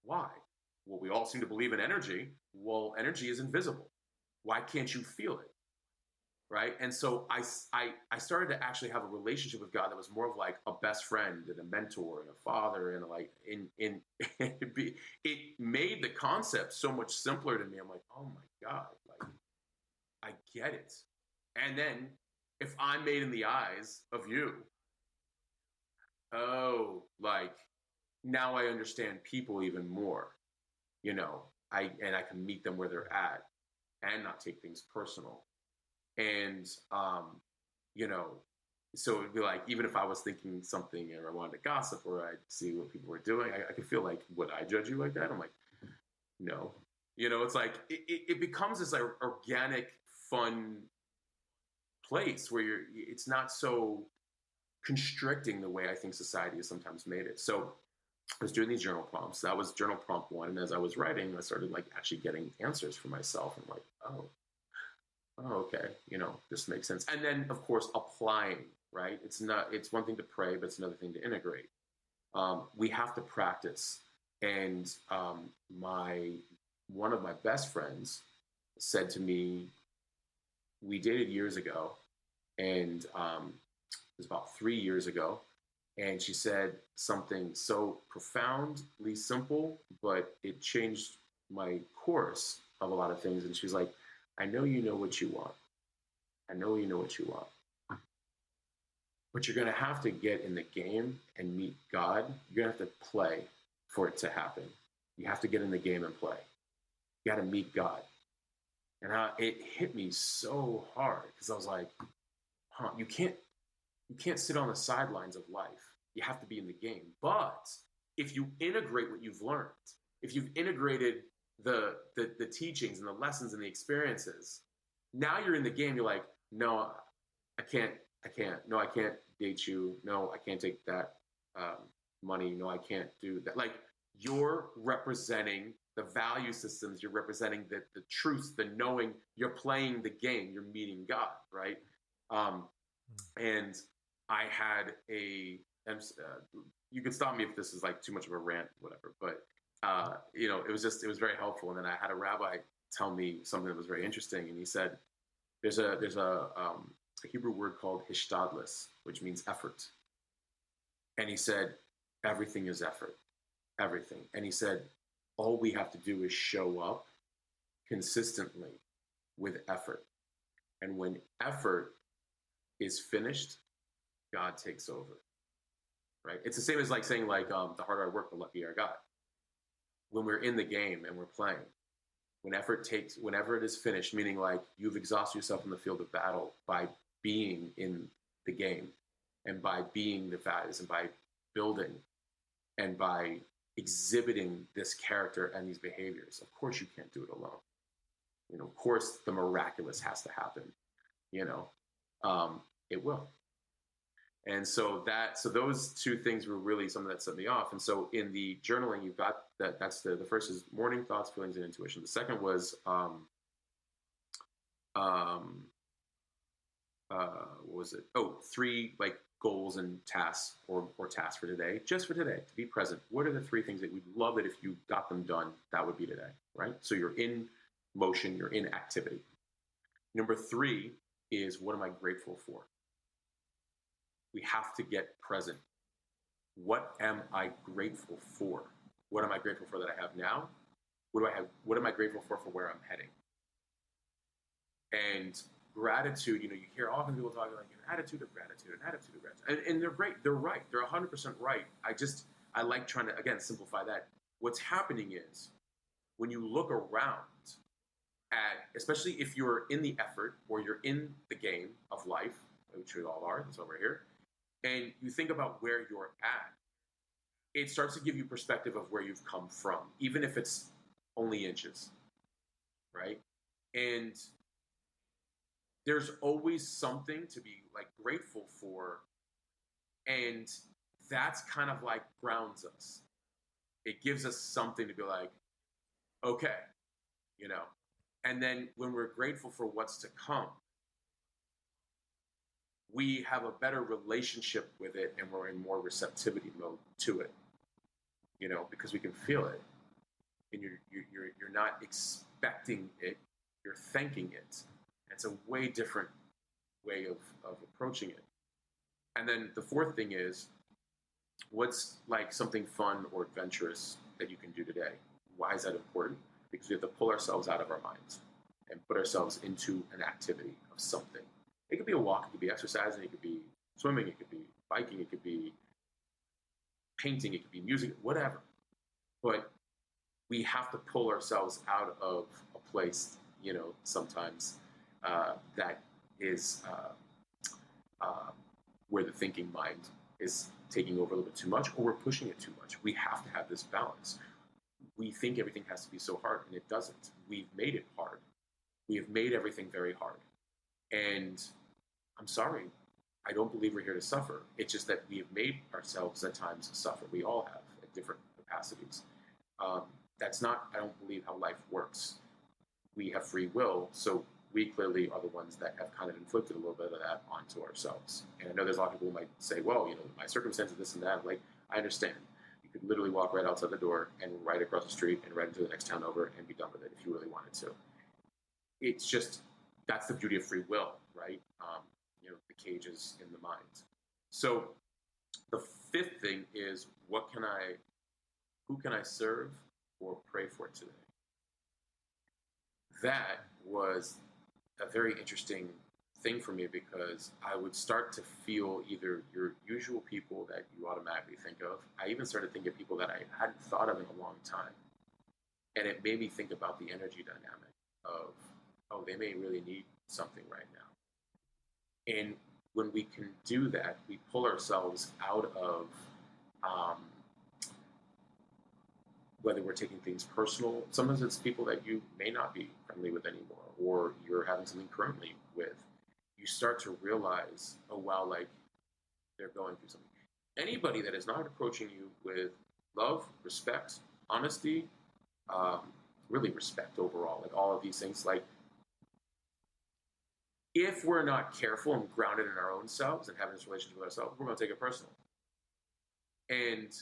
Speaker 2: Why? Well, we all seem to believe in energy. Well, energy is invisible. Why can't you feel it? Right? And so I started to actually have a relationship with God that was more of like a best friend and a mentor and a father, and like it made the concept so much simpler to me. I'm like, oh my God, like I get it. And then if I'm made in the eyes of you, oh, like now I understand people even more. I can meet them where they're at and not take things personal. And, so it'd be like, even if I was thinking something or I wanted to gossip or I'd see what people were doing, I could feel like, would I judge you like that? I'm like, no. It's like, it becomes this like organic, fun place where it's not so constricting the way I think society has sometimes made it. So I was doing these journal prompts. That was journal prompt 1. And as I was writing, I started like actually getting answers for myself. I'm like, oh, okay, this makes sense. And then, of course, applying, right? It's one thing to pray, but it's another thing to integrate. We have to practice. And one of my best friends said to me, we dated years ago, and it was about 3 years ago. And she said something so profoundly simple, but it changed my course of a lot of things. And she was like, I know you know what you want. I know you know what you want. But you're going to have to get in the game and meet God. You're going to have to play for it to happen. You have to get in the game and play. You got to meet God. And it hit me so hard because I was like, you can't sit on the sidelines of life. You have to be in the game. But if you integrate what you've learned, if you've integrated the teachings and the lessons and the experiences, now you're in the game. You're like, no, I can't. No, I can't date you. No, I can't take that money. No, I can't do that. Like, you're representing the value systems. You're representing the truths, the knowing. You're playing the game. You're meeting God, right? And And I had you could stop me if this is like too much of a rant, whatever. But it was very helpful. And then I had a rabbi tell me something that was very interesting, and he said, "There's a Hebrew word called hishtadlus, which means effort." And he said, "Everything is effort, everything." And he said, "All we have to do is show up consistently with effort, and when effort is finished, God takes over." Right? It's the same as like saying like the harder I work, the luckier I got. When we're in the game and we're playing, whenever it is finished, meaning like you've exhausted yourself in the field of battle by being in the game and by being the values and by building and by exhibiting this character and these behaviors. Of course, you can't do it alone. Of course, the miraculous has to happen. It will. And so those two things were really something that set me off. And so in the journaling, you've got that. That's the first is morning thoughts, feelings, and intuition. The second was what was it? Oh, 3 like goals and tasks or tasks for today, just for today, to be present. What are the 3 things that we'd love that if you got them done, that would be today, right? So you're in motion, you're in activity. Number 3 is, what am I grateful for? We have to get present. What am I grateful for? What am I grateful for that I have now? What do I have? What am I grateful for where I'm heading? And gratitude, you hear often people talking like an attitude of gratitude, an attitude of gratitude. And they're great. They're right. They're 100% right. I like trying to, again, simplify that. What's happening is when you look around at, especially if you're in the effort or you're in the game of life, which we all are, that's over here, and you think about where you're at, it starts to give you perspective of where you've come from, even if it's only inches, right? And there's always something to be like grateful for, and that's kind of like grounds us. It gives us something to be like, okay, and then when we're grateful for what's to come, we have a better relationship with it, and we're in more receptivity mode to it, because we can feel it, and you're not expecting it, you're thanking it. It's a way different way of approaching it. And then the 4th thing is, what's like something fun or adventurous that you can do today? Why is that important? Because we have to pull ourselves out of our minds and put ourselves into an activity of something. It could be a walk, it could be exercising, it could be swimming, it could be biking, it could be painting, it could be music, whatever. But we have to pull ourselves out of a place, sometimes that is where the thinking mind is taking over a little bit too much, or we're pushing it too much. We have to have this balance. We think everything has to be so hard, and it doesn't. We've made it hard. We have made everything very hard. And I'm sorry, I don't believe we're here to suffer. It's just that we have made ourselves at times suffer. We all have at different capacities. That's not, I don't believe, how life works. We have free will, so we clearly are the ones that have kind of inflicted a little bit of that onto ourselves. And I know there's a lot of people who might say, well, my circumstances, this and that. Like, I understand. You could literally walk right outside the door and right across the street and right into the next town over and be done with it if you really wanted to. It's just, that's the beauty of free will, right? The cage is in the mind. So the 5th thing is, who can I serve or pray for today? That was a very interesting thing for me, because I would start to feel either your usual people that you automatically think of. I even started thinking of people that I hadn't thought of in a long time. And it made me think about the energy dynamic of, oh, they may really need something right now. And when we can do that, we pull ourselves out of whether we're taking things personal. Sometimes it's people that you may not be friendly with anymore, or you're having something currently with. You start to realize, oh, wow, like they're going through something. Anybody that is not approaching you with love, respect, honesty, really respect overall, like all of these things, like If we're not careful and grounded in our own selves and having this relationship with ourselves, we're going to take it personal. And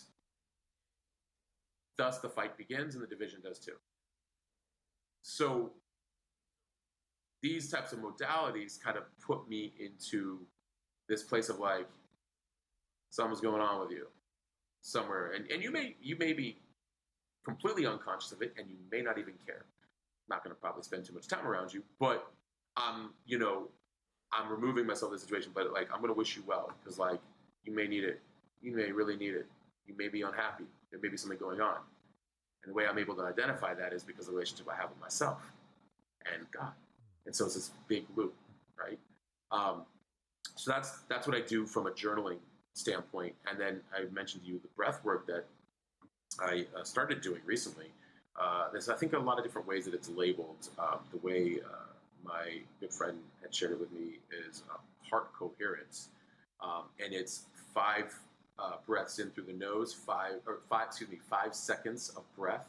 Speaker 2: thus the fight begins and the division does too. So these types of modalities kind of put me into this place of like, something's going on with you somewhere. And you may be completely unconscious of it and you may not even care. I'm not going to probably spend too much time around you, but I'm removing myself from the situation, but like, I'm going to wish you well because like, you may need it. You may really need it. You may be unhappy. There may be something going on. And the way I'm able to identify that is because of the relationship I have with myself and God. And so it's this big loop, right? So that's what I do from a journaling standpoint. And then I mentioned to you the breath work that I started doing recently. There's, I think, a lot of different ways that it's labeled. The way my good friend had shared it with me is heart coherence. And it's 5 breaths in through the nose, 5 seconds of breath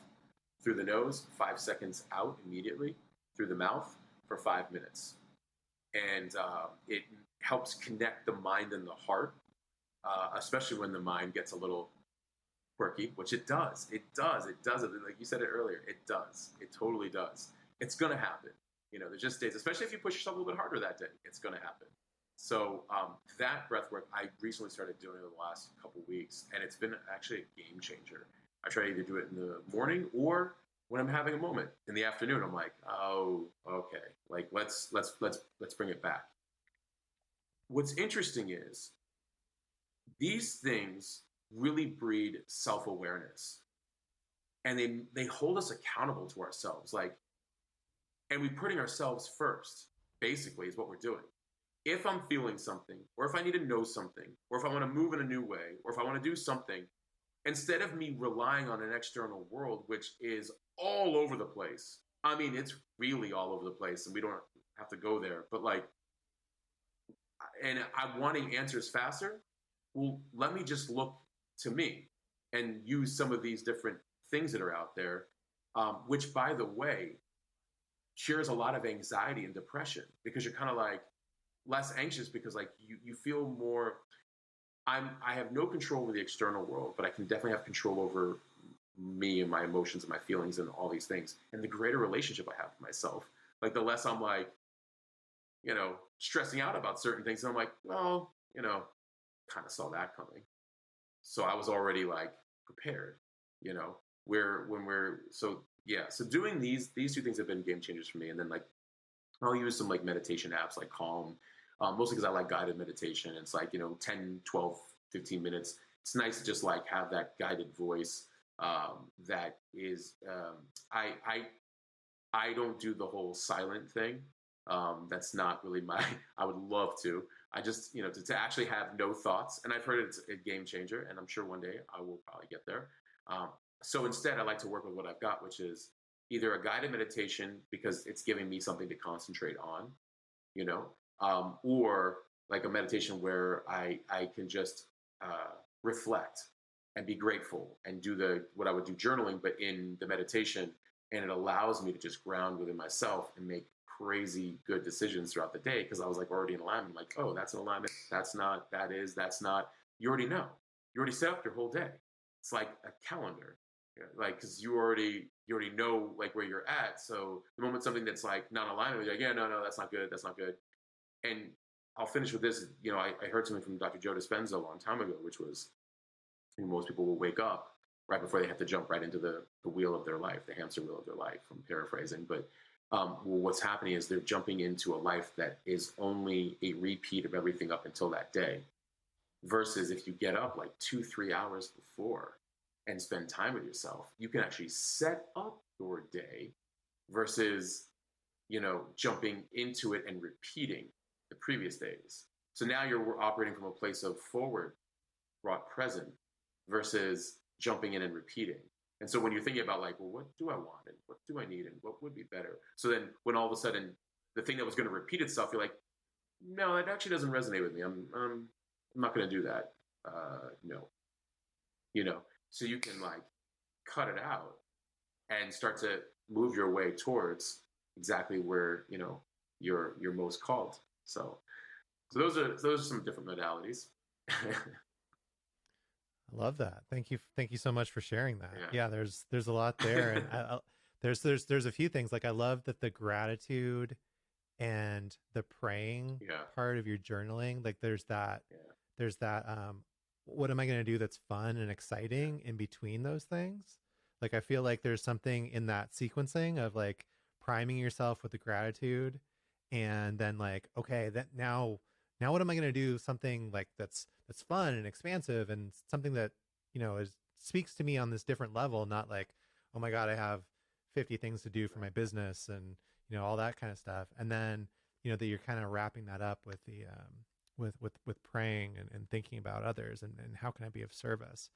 Speaker 2: through the nose, 5 seconds out immediately through the mouth for 5 minutes. And it helps connect the mind and the heart, especially when the mind gets a little quirky, which it does. It does. Like you said it earlier, it does. It totally does. It's going to happen. There's just days, especially if you push yourself a little bit harder that day, it's going to happen. So that breath work, I recently started doing it in the last couple of weeks, and it's been actually a game changer. I try to either do it in the morning or when I'm having a moment in the afternoon. I'm like, oh, okay, like let's bring it back. What's interesting is these things really breed self-awareness, and they hold us accountable to ourselves. Like, and we're putting ourselves first. Basically, is what we're doing. If I'm feeling something, or if I need to know something, or if I want to move in a new way, or if I want to do something, instead of me relying on an external world, which is all over the place. I mean, it's really all over the place, and we don't have to go there. But like, and I'm wanting answers faster. Well, let me just look to me and use some of these different things that are out there, which, by the way, cures a lot of anxiety and depression because you're kind of like less anxious because like you feel more. I have no control over the external world, but I can definitely have control over me and my emotions and my feelings and all these things. And the greater relationship I have with myself, like the less I'm like, stressing out about certain things. And I'm like, well, kind of saw that coming. So I was already like prepared, so doing these 2 things have been game changers for me. And then like, I'll use some like meditation apps like Calm, mostly because I like guided meditation. It's like, 10, 12, 15 minutes. It's nice to just like have that guided voice that is, I don't do the whole silent thing. That's not really I would love to. I just, to actually have no thoughts. And I've heard it's a game changer, and I'm sure one day I will probably get there. So instead, I like to work with what I've got, which is either a guided meditation because it's giving me something to concentrate on, or like a meditation where I can just reflect and be grateful and do what I would do journaling, but in the meditation, and it allows me to just ground within myself and make crazy good decisions throughout the day because I was like already in alignment. Like, oh, that's an alignment. That's not. That is. That's not. You already know. You already set up your whole day. It's like a calendar, like because you already know like where you're at. So the moment something that's like not alignment, you're like, yeah, no, that's not good. That's not good. And I'll finish with this. I heard something from Dr. Joe Dispenza a long time ago, which was most people will wake up right before they have to jump right into the wheel of their life, the hamster wheel of their life. I'm paraphrasing, but what's happening is they're jumping into a life that is only a repeat of everything up until that day. Versus if you get up like 2-3 hours before and spend time with yourself, you can actually set up your day versus, jumping into it and repeating the previous days. So now you're operating from a place of forward, brought present versus jumping in and repeating. And so when you're thinking about like, well, what do I want and what do I need and what would be better? So then when all of a sudden the thing that was going to repeat itself, you're like, no, that actually doesn't resonate with me. I'm not going to do that. No, so you can like cut it out and start to move your way towards exactly where, you're most called. So those are some different modalities.
Speaker 1: I love that. Thank you so much for sharing that.
Speaker 2: Yeah.
Speaker 1: Yeah, there's a lot there, and there's a few things. Like I love that the gratitude and the praying
Speaker 2: Yeah.
Speaker 1: part of your journaling. Like
Speaker 2: Yeah.
Speaker 1: there's that what am I going to do that's fun and exciting in between those things? Like I feel like there's something in that sequencing of like priming yourself with the gratitude, and then like, okay, that now what am I going to do something like that's fun and expansive and something that, is speaks to me on this different level, not like, oh my god, I have 50 things to do for my business and all that kind of stuff. And then that you're kind of wrapping that up with the with praying and thinking about others, and how can I be of service.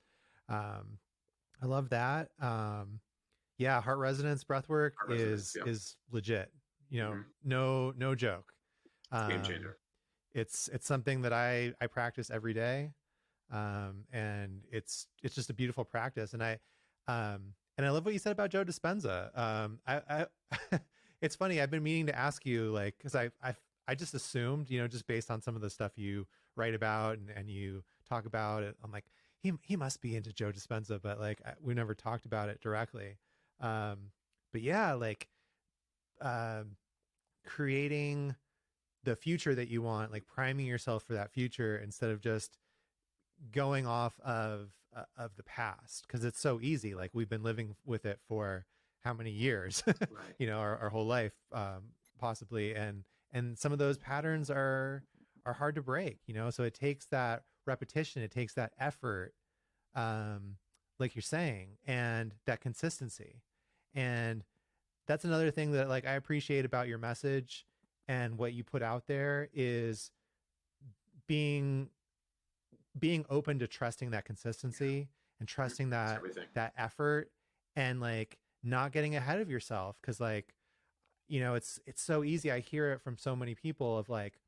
Speaker 1: I love that. Yeah, heart resonance breath work
Speaker 2: Heart resonance, yeah.
Speaker 1: is legit.
Speaker 2: Mm-hmm.
Speaker 1: No joke.
Speaker 2: Game
Speaker 1: um
Speaker 2: changer.
Speaker 1: it's something that I practice every day. And it's just a beautiful practice. And I love what you said about Joe Dispenza. I it's funny, I've been meaning to ask you, like, because I just assumed, just based on some of the stuff you write about and you talk about it, I'm like, he must be into Joe Dispenza, but like we never talked about it directly. But yeah, like creating the future that you want, like priming yourself for that future instead of just going off of the past, because it's so easy. Like we've been living with it for how many years?
Speaker 2: Right.
Speaker 1: Our whole life, possibly. And some of those patterns are hard to break. So it takes that repetition, it takes that effort, like you're saying, and that consistency. And that's another thing that like I appreciate about your message and what you put out there is being open to trusting that consistency and trusting
Speaker 2: It's
Speaker 1: that
Speaker 2: everything.
Speaker 1: effort, and like not getting ahead of yourself. Cause like, it's so easy. I hear it from so many people of like,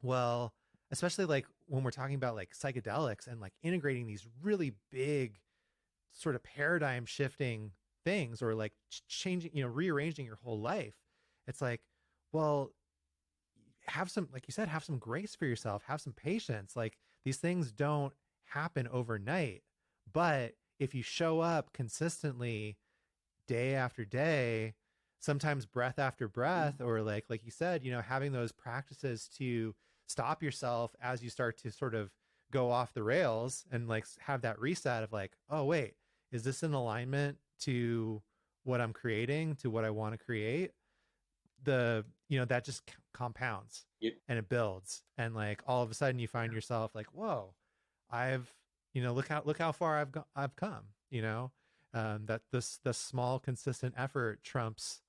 Speaker 1: well, especially like when we're talking about like psychedelics and like integrating these really big sort of paradigm shifting things, or like changing, rearranging your whole life. It's like, well, have some, like you said, have some grace for yourself, have some patience. Like these things don't happen overnight, but if you show up consistently day after day, sometimes breath after breath, or like you said, having those practices to stop yourself as you start to sort of go off the rails, and like have that reset of like, oh wait, is this in alignment to what I'm creating, to what I want to create? That just compounds
Speaker 2: You,
Speaker 1: and it builds, and like all of a sudden you find yourself like, whoa, I've look how far I've come. That the small consistent effort trumps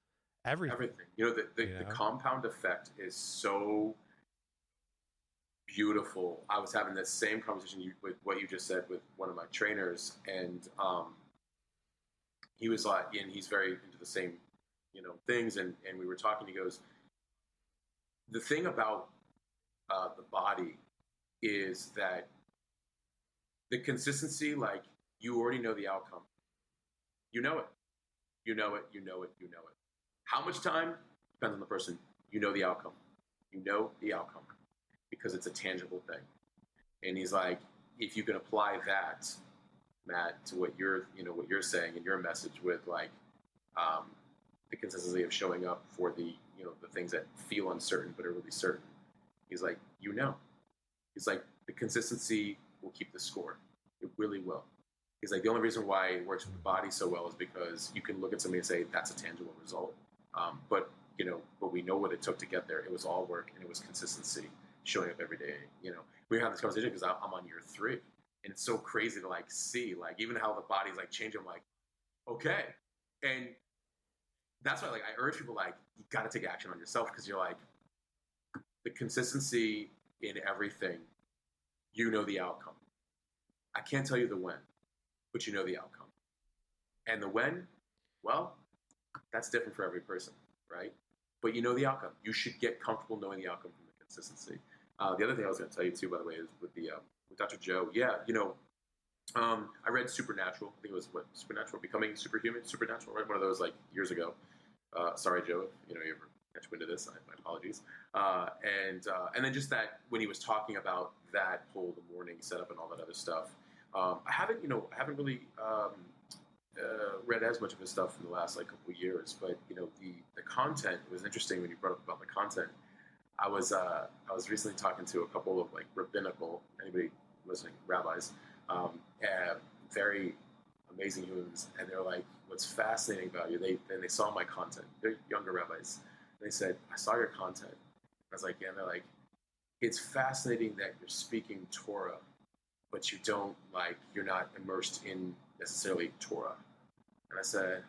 Speaker 1: everything.
Speaker 2: everything. The compound effect is so beautiful. I was having this same conversation with what you just said with one of my trainers, and he was like, and he's very into the same things, and we were talking. He goes, the thing about the body is that the consistency, like you already know the outcome. You know it. You know it. You know it. You know it. How much time depends on the person. You know the outcome. You know the outcome because it's a tangible thing. And he's like, if you can apply that, Matt, to what you're saying in your message with like the consistency of showing up for the the things that feel uncertain but are really certain. He's like, he's like, the consistency will keep the score. It really will. He's like, the only reason why it works with the body so well is because you can look at somebody and say that's a tangible result. But we know what it took to get there. It was all work, and it was consistency, showing up every day. We have this conversation because I'm on year 3, and it's so crazy to like see like even how the body's like changing. I'm like, okay, and that's why like I urge people like you got to take action on yourself, because you're like the consistency in everything. You know the outcome. I can't tell you the when, but you know the outcome. And the when, well, that's different for every person, right? But you know the outcome. You should get comfortable knowing the outcome from the consistency. The other thing I was going to tell you too, by the way, is with Dr. Joe. Yeah, I read Supernatural. I think it was Supernatural, Becoming Superhuman, Supernatural, right? One of those like years ago. Sorry, Joe, if you ever catch wind of this. My apologies. And then just that when he was talking about that whole the morning setup and all that other stuff, I haven't really read as much of his stuff in the last like couple of years, but the content was interesting when you brought up about the content. I was recently talking to a couple of like rabbinical, anybody listening, rabbis, very amazing humans, and they're like, "What's fascinating about you?" They saw my content. They're younger rabbis. And they said, "I saw your content." I was like, "Yeah." And they're like, "It's fascinating that you're speaking Torah, but you're not immersed in necessarily Torah." And I said,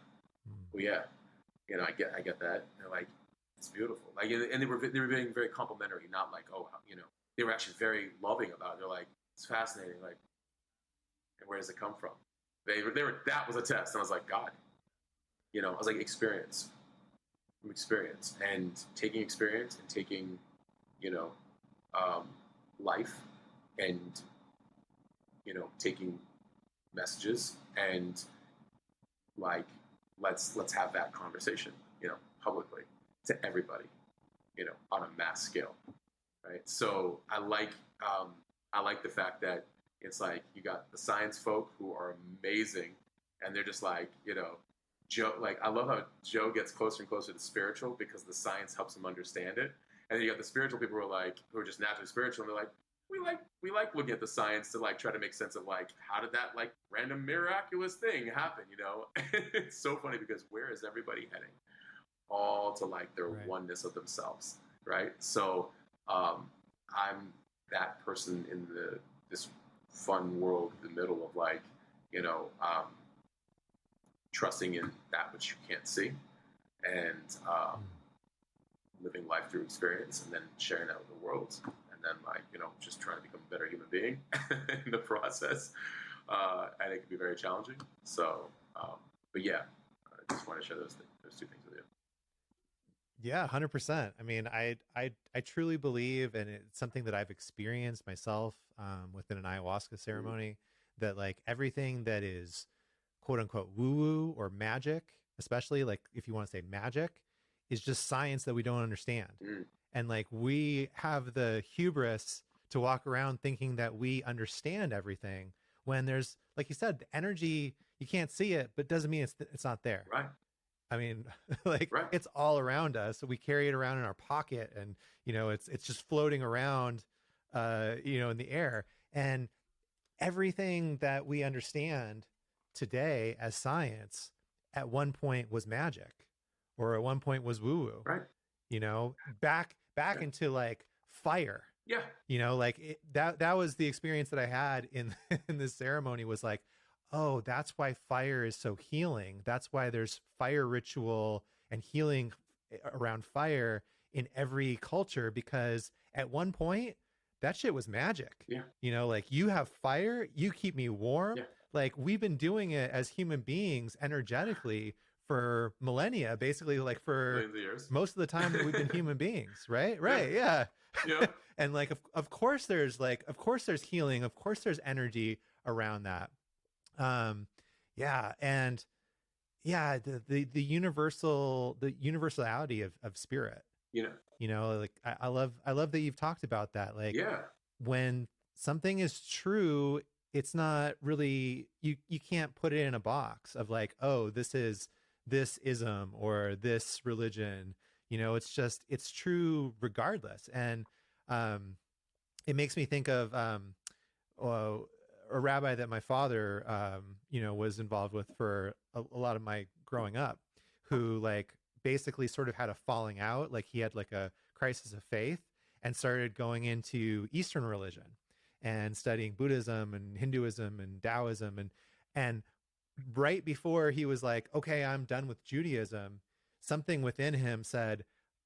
Speaker 2: "Well, yeah, I get that." And they're like, "It's beautiful." Like, and they were being very complimentary, not like, "Oh, they were actually very loving about it." They're like, "It's fascinating." Like, and where does it come from? They were. That was a test, and I was like, "God," I was like, experience, and taking experience and taking, life, and taking messages, and like let's have that conversation, publicly to everybody, on a mass scale, right? So I like the fact that it's like you got the science folk who are amazing, and they're just like, Joe. Like, I love how Joe gets closer and closer to spiritual because the science helps him understand it, and then you got the spiritual people who are just naturally spiritual, and they're like, we like looking at the science to like try to make sense of like how did that like random miraculous thing happen, It's so funny because where is everybody heading? All to like their oneness of themselves, right? So I'm that person in this fun world in the middle of like, trusting in that which you can't see, and living life through experience, and then sharing that with the world, and then like just trying to become a better human being in the process, and it can be very challenging. So, but yeah, I just want to share those two things with you.
Speaker 1: Yeah, 100%. I mean, I truly believe, and it's something that I've experienced myself within an ayahuasca ceremony, that like everything that is quote unquote woo-woo or magic, especially like if you want to say magic, is just science that we don't understand. And like we have the hubris to walk around thinking that we understand everything when there's, like you said, the energy, you can't see it, but doesn't mean it's not there.
Speaker 2: Right.
Speaker 1: I mean, like it's all around us. So we carry it around in our pocket, and it's just floating around, in the air. And everything that we understand today as science at one point was magic, or at one point was woo-woo.
Speaker 2: Right.
Speaker 1: Back into like fire.
Speaker 2: Yeah.
Speaker 1: Like that was the experience that I had in this ceremony, was like, oh, that's why fire is so healing. That's why there's fire ritual and healing around fire in every culture, because at one point that shit was magic.
Speaker 2: Yeah.
Speaker 1: Like you have fire, you keep me warm.
Speaker 2: Yeah.
Speaker 1: Like we've been doing it as human beings energetically for millennia, basically, like for most of the time that we've been human beings. Right. Yeah. And like, of course there's healing. Of course there's energy around that. And the universality of spirit, like I love that you've talked about that. Like, when something is true, it's not really, you can't put it in a box of like, oh, this is this ism or this religion, it's true regardless. And, it makes me think of, a rabbi that my father, was involved with for a lot of my growing up, who like basically sort of had a falling out. Like he had like a crisis of faith and started going into Eastern religion and studying Buddhism and Hinduism and Taoism. And right before he was like, okay, I'm done with Judaism, something within him said,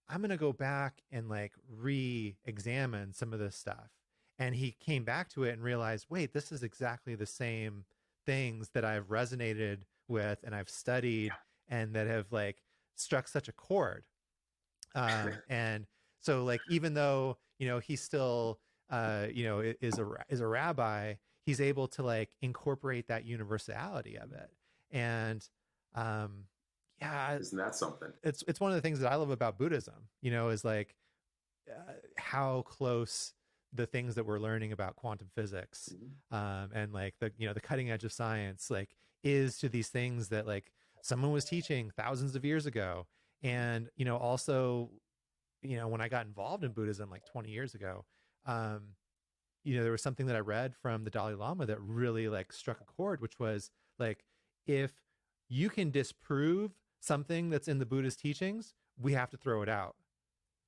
Speaker 1: I'm going to go back and like re-examine some of this stuff. And he came back to it and realized, wait, this is exactly the same things that I've resonated with and I've studied and that have like struck such a chord. And so like, even though, he's still, is a rabbi, he's able to like incorporate that universality of it. And, Yeah,
Speaker 2: Isn't that something?
Speaker 1: it's one of the things that I love about Buddhism, is like how close the things that we're learning about quantum physics,
Speaker 2: Mm-hmm.
Speaker 1: and like the cutting edge of science, like is to these things that like someone was teaching thousands of years ago. And also, when I got involved in Buddhism like 20 years ago, um, there was something that I read from the Dalai Lama that really like struck a chord, which was like, if you can disprove something that's in the Buddhist teachings, we have to throw it out.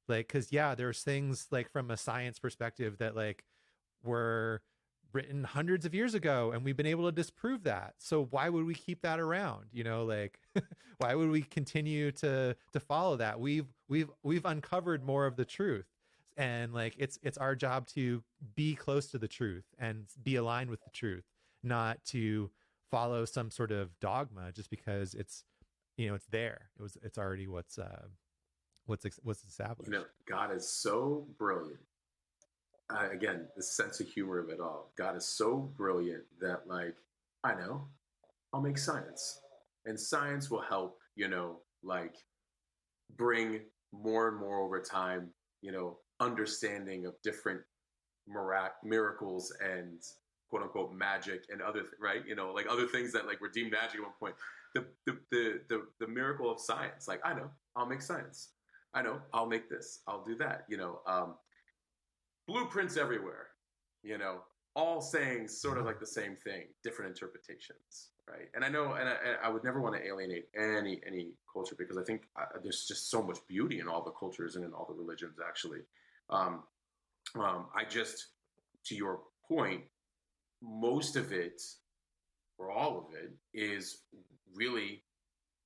Speaker 1: Like, cause yeah, there's things like from a science perspective that like were written hundreds of years ago and we've been able to disprove that. So why would we keep that around? Like why would we continue to follow that? We've uncovered more of the truth. And like it's our job to be close to the truth and be aligned with the truth, not to follow some sort of dogma just because it's there. It's already what's established.
Speaker 2: God is so brilliant. Again, the sense of humor of it all. God is so brilliant that, like, I know, I'll make science, and science will help. Like, bring more and more over time. Understanding of different miracles and quote unquote magic and other right. Like other things that like were deemed magic at one point. The miracle of science. Like, I know, I'll make science. I know, I'll make this. I'll do that. Blueprints everywhere, all saying sort of like the same thing, different interpretations, right? And I know, and I would never want to alienate any culture because I think there's just so much beauty in all the cultures and in all the religions, actually. I just, to your point, most of it, or all of it, is really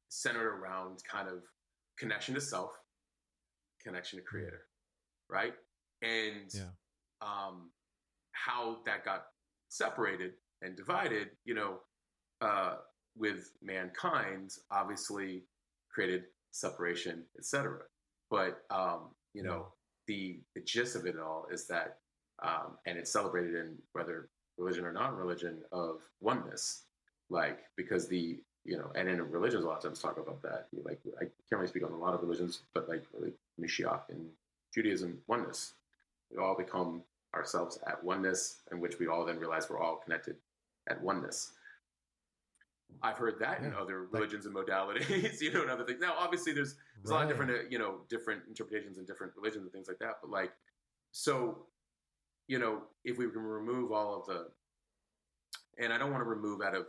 Speaker 2: centered around kind of connection to self, connection to creator, right? And
Speaker 1: Yeah.
Speaker 2: how that got separated and divided, with mankind, obviously created separation, etc. But the gist of it all is that, and it's celebrated in whether religion or non-religion, of oneness, like because and in religions a lot of times talk about that. Like I can't really speak on a lot of religions, but like Mashiach and Judaism, oneness. We all become ourselves at oneness, in which we all then realize we're all connected at oneness. I've heard that in other religions and modalities, and other things. Now, obviously, there's a lot of different, different interpretations in different religions and things like that. But like, so, if we can remove all of the, and I don't want to remove out of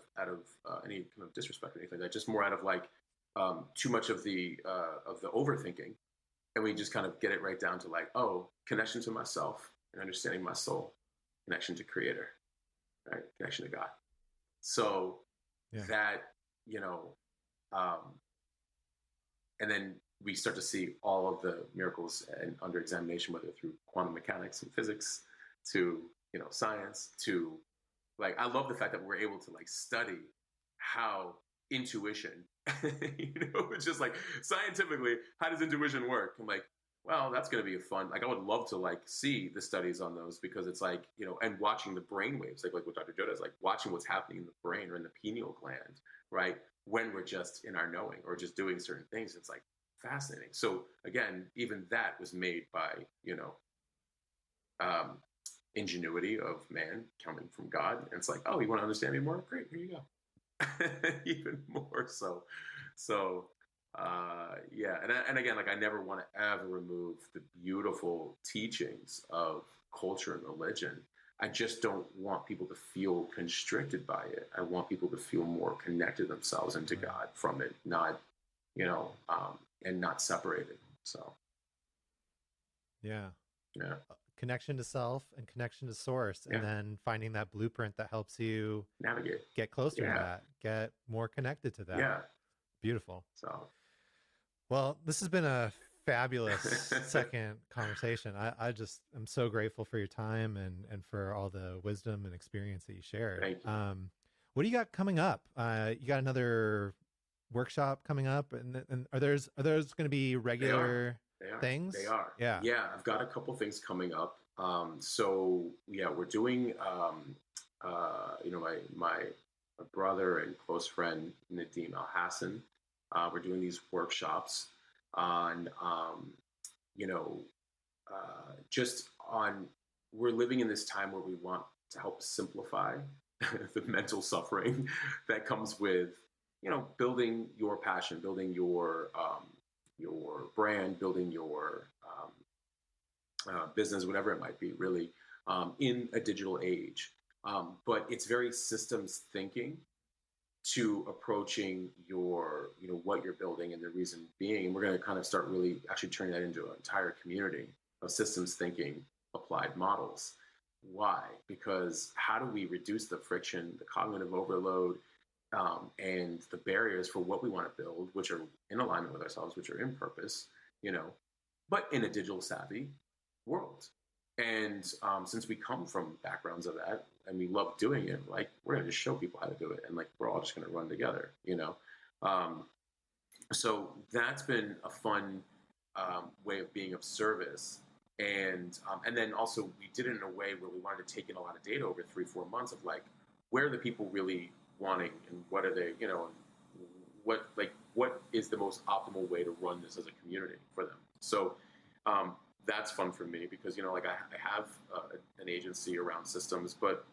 Speaker 2: any kind of disrespect or anything like that, just more out of like too much of the overthinking. And we just kind of get it right down to like, connection to myself and understanding my soul, connection to creator, right? Connection to God. So that, and then we start to see all of the miracles and under examination, whether through quantum mechanics and physics to, science to like, I love the fact that we're able to like study how intuition, it's just like scientifically, how does intuition work? I'm like, well, that's going to be a fun, like, I would love to like see the studies on those because it's like, and watching the brain waves, like what Dr. Joe does, like watching what's happening in the brain or in the pineal gland, right? When we're just in our knowing or just doing certain things, it's like fascinating. So again, even that was made by, ingenuity of man coming from God. And it's like, you want to understand me more? Great, here you go. Even more so. So, and again, like I never want to ever remove the beautiful teachings of culture and religion. I just don't want people to feel constricted by it. I want people to feel more connected themselves into God from it, not, and not separated. So,
Speaker 1: yeah.
Speaker 2: Yeah.
Speaker 1: Connection to self and connection to source, and then finding that blueprint that helps you
Speaker 2: navigate,
Speaker 1: get closer to that, get more connected to that.
Speaker 2: Yeah.
Speaker 1: Beautiful.
Speaker 2: So,
Speaker 1: well, this has been a fabulous second conversation. I'm so grateful for your time and for all the wisdom and experience that you shared.
Speaker 2: Thank you.
Speaker 1: What do you got coming up? You got another workshop coming up, and are those going to be regular things?
Speaker 2: They are.
Speaker 1: Yeah.
Speaker 2: I've got a couple things coming up. So we're doing, my brother and close friend Nadim Al Hassan We're doing these workshops on, you know, just on, we're living in this time where we want to help simplify the mental suffering that comes with, building your passion, building your brand, building your business, whatever it might be, really, in a digital age. But it's very systems thinking to approaching what you're building and the reason being. And we're going to kind of start really actually turning that into an entire community of systems thinking applied models. Why? Because how do we reduce the friction, the cognitive overload, and the barriers for what we want to build, which are in alignment with ourselves, which are in purpose, but in a digital savvy world. And since we come from backgrounds of that and we love doing it, like, we're going to just show people how to do it, and like, we're all just going to run together. So that's been a fun way of being of service. And then also we did it in a way where we wanted to take in a lot of data over 3-4 months of like, where are the people really wanting, and what are they, what is the most optimal way to run this as a community for them. So that's fun for me because, I have an agency around systems, but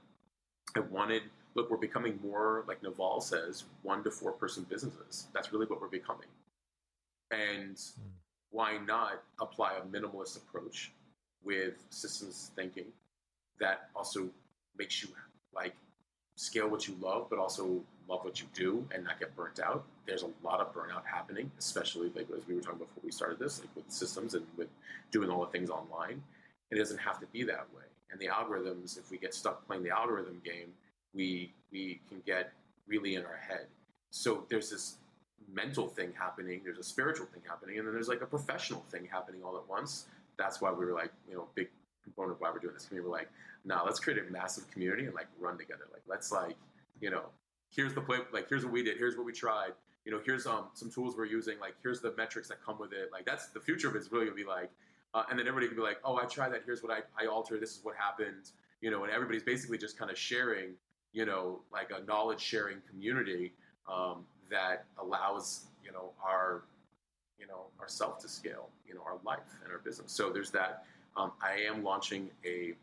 Speaker 2: look, we're becoming more, like Naval says, 1 to 4 person businesses. That's really what we're becoming. And why not apply a minimalist approach with systems thinking that also makes you like scale what you love, but also love what you do and not get burnt out. There's a lot of burnout happening, especially like as we were talking before we started this, like with systems and with doing all the things online. It doesn't have to be that way. And the algorithms, if we get stuck playing the algorithm game, we can get really in our head. So there's this mental thing happening, there's a spiritual thing happening, and then there's like a professional thing happening all at once. That's why we were like, big component of why we're doing this. We were like, no, let's create a massive community and like run together. Like, let's here's the play, like, here's what we did, here's what we tried, here's some tools we're using, like, here's the metrics that come with it. Like, that's the future of it's really gonna be like, and then everybody can be like, oh, I tried that, here's what I altered, this is what happened, and everybody's basically just kind of sharing, like a knowledge sharing community that allows, our self to scale, our life and our business. So there's that. I am launching a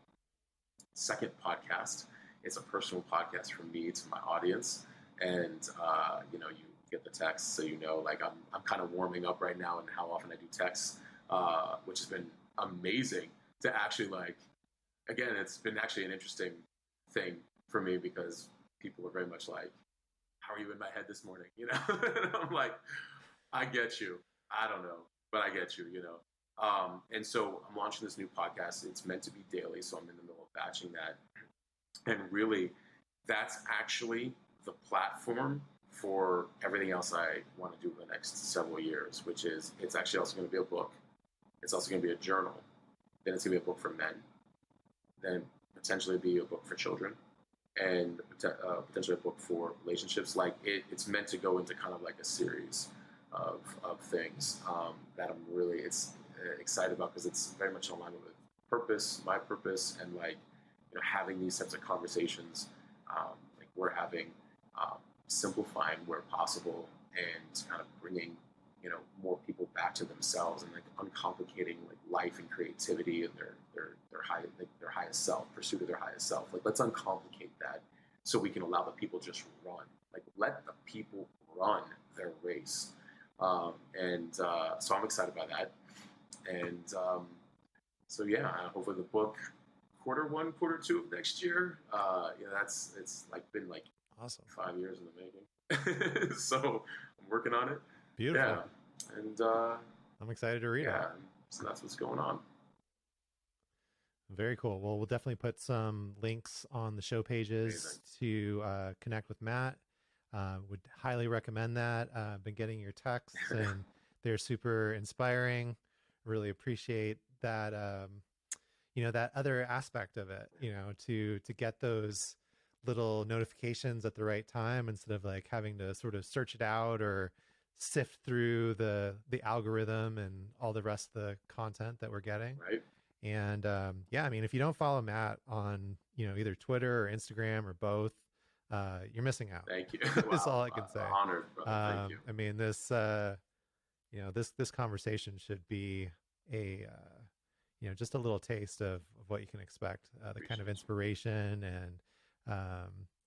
Speaker 2: second podcast. It's a personal podcast from me to my audience. And, you get the text. So, like I'm kind of warming up right now and how often I do texts, which has been amazing to actually like, again, it's been actually an interesting thing for me because people are very much like, how are you in my head this morning? And I'm like, I get you. I don't know, but I get you, and so I'm launching this new podcast. It's meant to be daily. So I'm in the middle of batching that. And really, that's actually the platform for everything else I want to do in the next several years, which is, it's actually also going to be a book. It's also going to be a journal. Then it's going to be a book for men. Then potentially be a book for children, and potentially a book for relationships. Like it's meant to go into kind of like a series of things that I'm really excited about, because it's very much in alignment with purpose, my purpose, and like having these types of conversations like we're having, simplifying where possible, and kind of bringing more people back to themselves, and like uncomplicating like life and creativity and their highest self, pursuit of their highest self. Like, let's uncomplicate that so we can allow the people just run. Like, let the people run their race. So I'm excited by that. And so yeah, hopefully the book Q1, Q2 of next year. It's like been like
Speaker 1: awesome
Speaker 2: 5 years in the making. So I'm working on it.
Speaker 1: Beautiful.
Speaker 2: Yeah. And
Speaker 1: I'm excited to read it.
Speaker 2: So that's what's going on.
Speaker 1: Very cool. Well, we'll definitely put some links on the show pages to connect with Matt. Would highly recommend that. I've been getting your texts and they're super inspiring. Really appreciate that, that other aspect of it, to get those little notifications at the right time instead of like having to sort of search it out or sift through the algorithm and all the rest of the content that we're getting.
Speaker 2: Right.
Speaker 1: And if you don't follow Matt on, either Twitter or Instagram or both, you're missing out.
Speaker 2: Thank you.
Speaker 1: That's
Speaker 2: Wow.
Speaker 1: all I can say.
Speaker 2: Honored, brother. Thank you.
Speaker 1: I mean, this, this conversation should be a, just a little taste of what you can expect, the kind of inspiration and,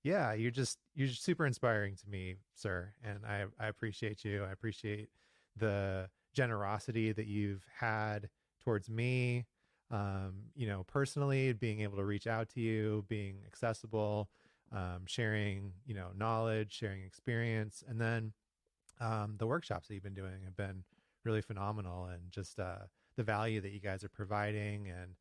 Speaker 1: yeah, you're super inspiring to me, sir. And I appreciate you. I appreciate the generosity that you've had towards me, personally, being able to reach out to you, being accessible, sharing, knowledge, sharing experience. And then the workshops that you've been doing have been really phenomenal, and just the value that you guys are providing. And,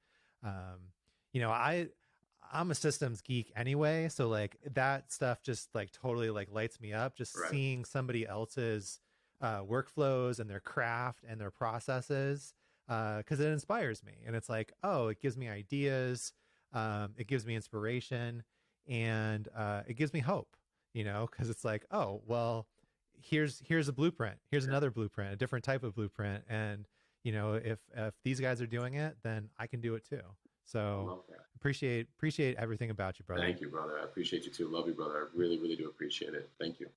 Speaker 1: I'm a systems geek anyway. So like that stuff just like totally like lights me up, just
Speaker 2: Right.
Speaker 1: seeing somebody else's workflows and their craft and their processes, because it inspires me. And it's like, oh, it gives me ideas. It gives me inspiration, and it gives me hope, because it's like, oh, well, here's a blueprint. Here's another blueprint, a different type of blueprint. And, if these guys are doing it, then I can do it too. So appreciate everything about you, brother.
Speaker 2: Thank you, brother. I appreciate you too. Love you, brother. I really, really do appreciate it. Thank you.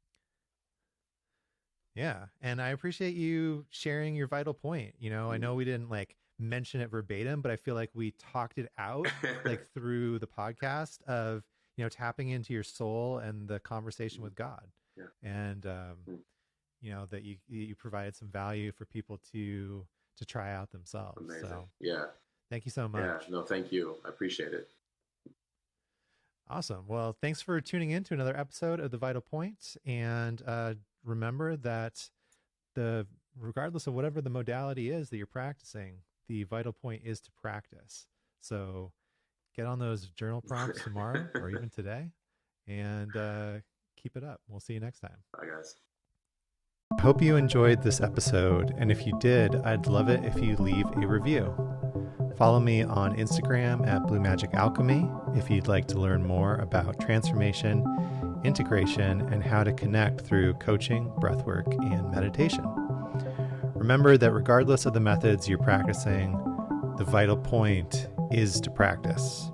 Speaker 1: Yeah. And I appreciate you sharing your vital point. I know we didn't like mention it verbatim, but I feel like we talked it out like through the podcast of, tapping into your soul and the conversation with God.
Speaker 2: Yeah.
Speaker 1: And, that you provided some value for people to try out themselves.
Speaker 2: Amazing.
Speaker 1: So
Speaker 2: yeah.
Speaker 1: Thank you so much.
Speaker 2: Yeah. No, thank you. I appreciate it.
Speaker 1: Awesome. Well, thanks for tuning in to another episode of The Vital Point. And remember that regardless of whatever the modality is that you're practicing, the vital point is to practice. So get on those journal prompts tomorrow or even today, and keep it up. We'll see you next time.
Speaker 2: Bye, guys.
Speaker 1: Hope you enjoyed this episode. And if you did, I'd love it if you leave a review. Follow me on Instagram at Blue Magic Alchemy if you'd like to learn more about transformation, integration, and how to connect through coaching, breathwork, and meditation. Remember that regardless of the methods you're practicing, the vital point is to practice.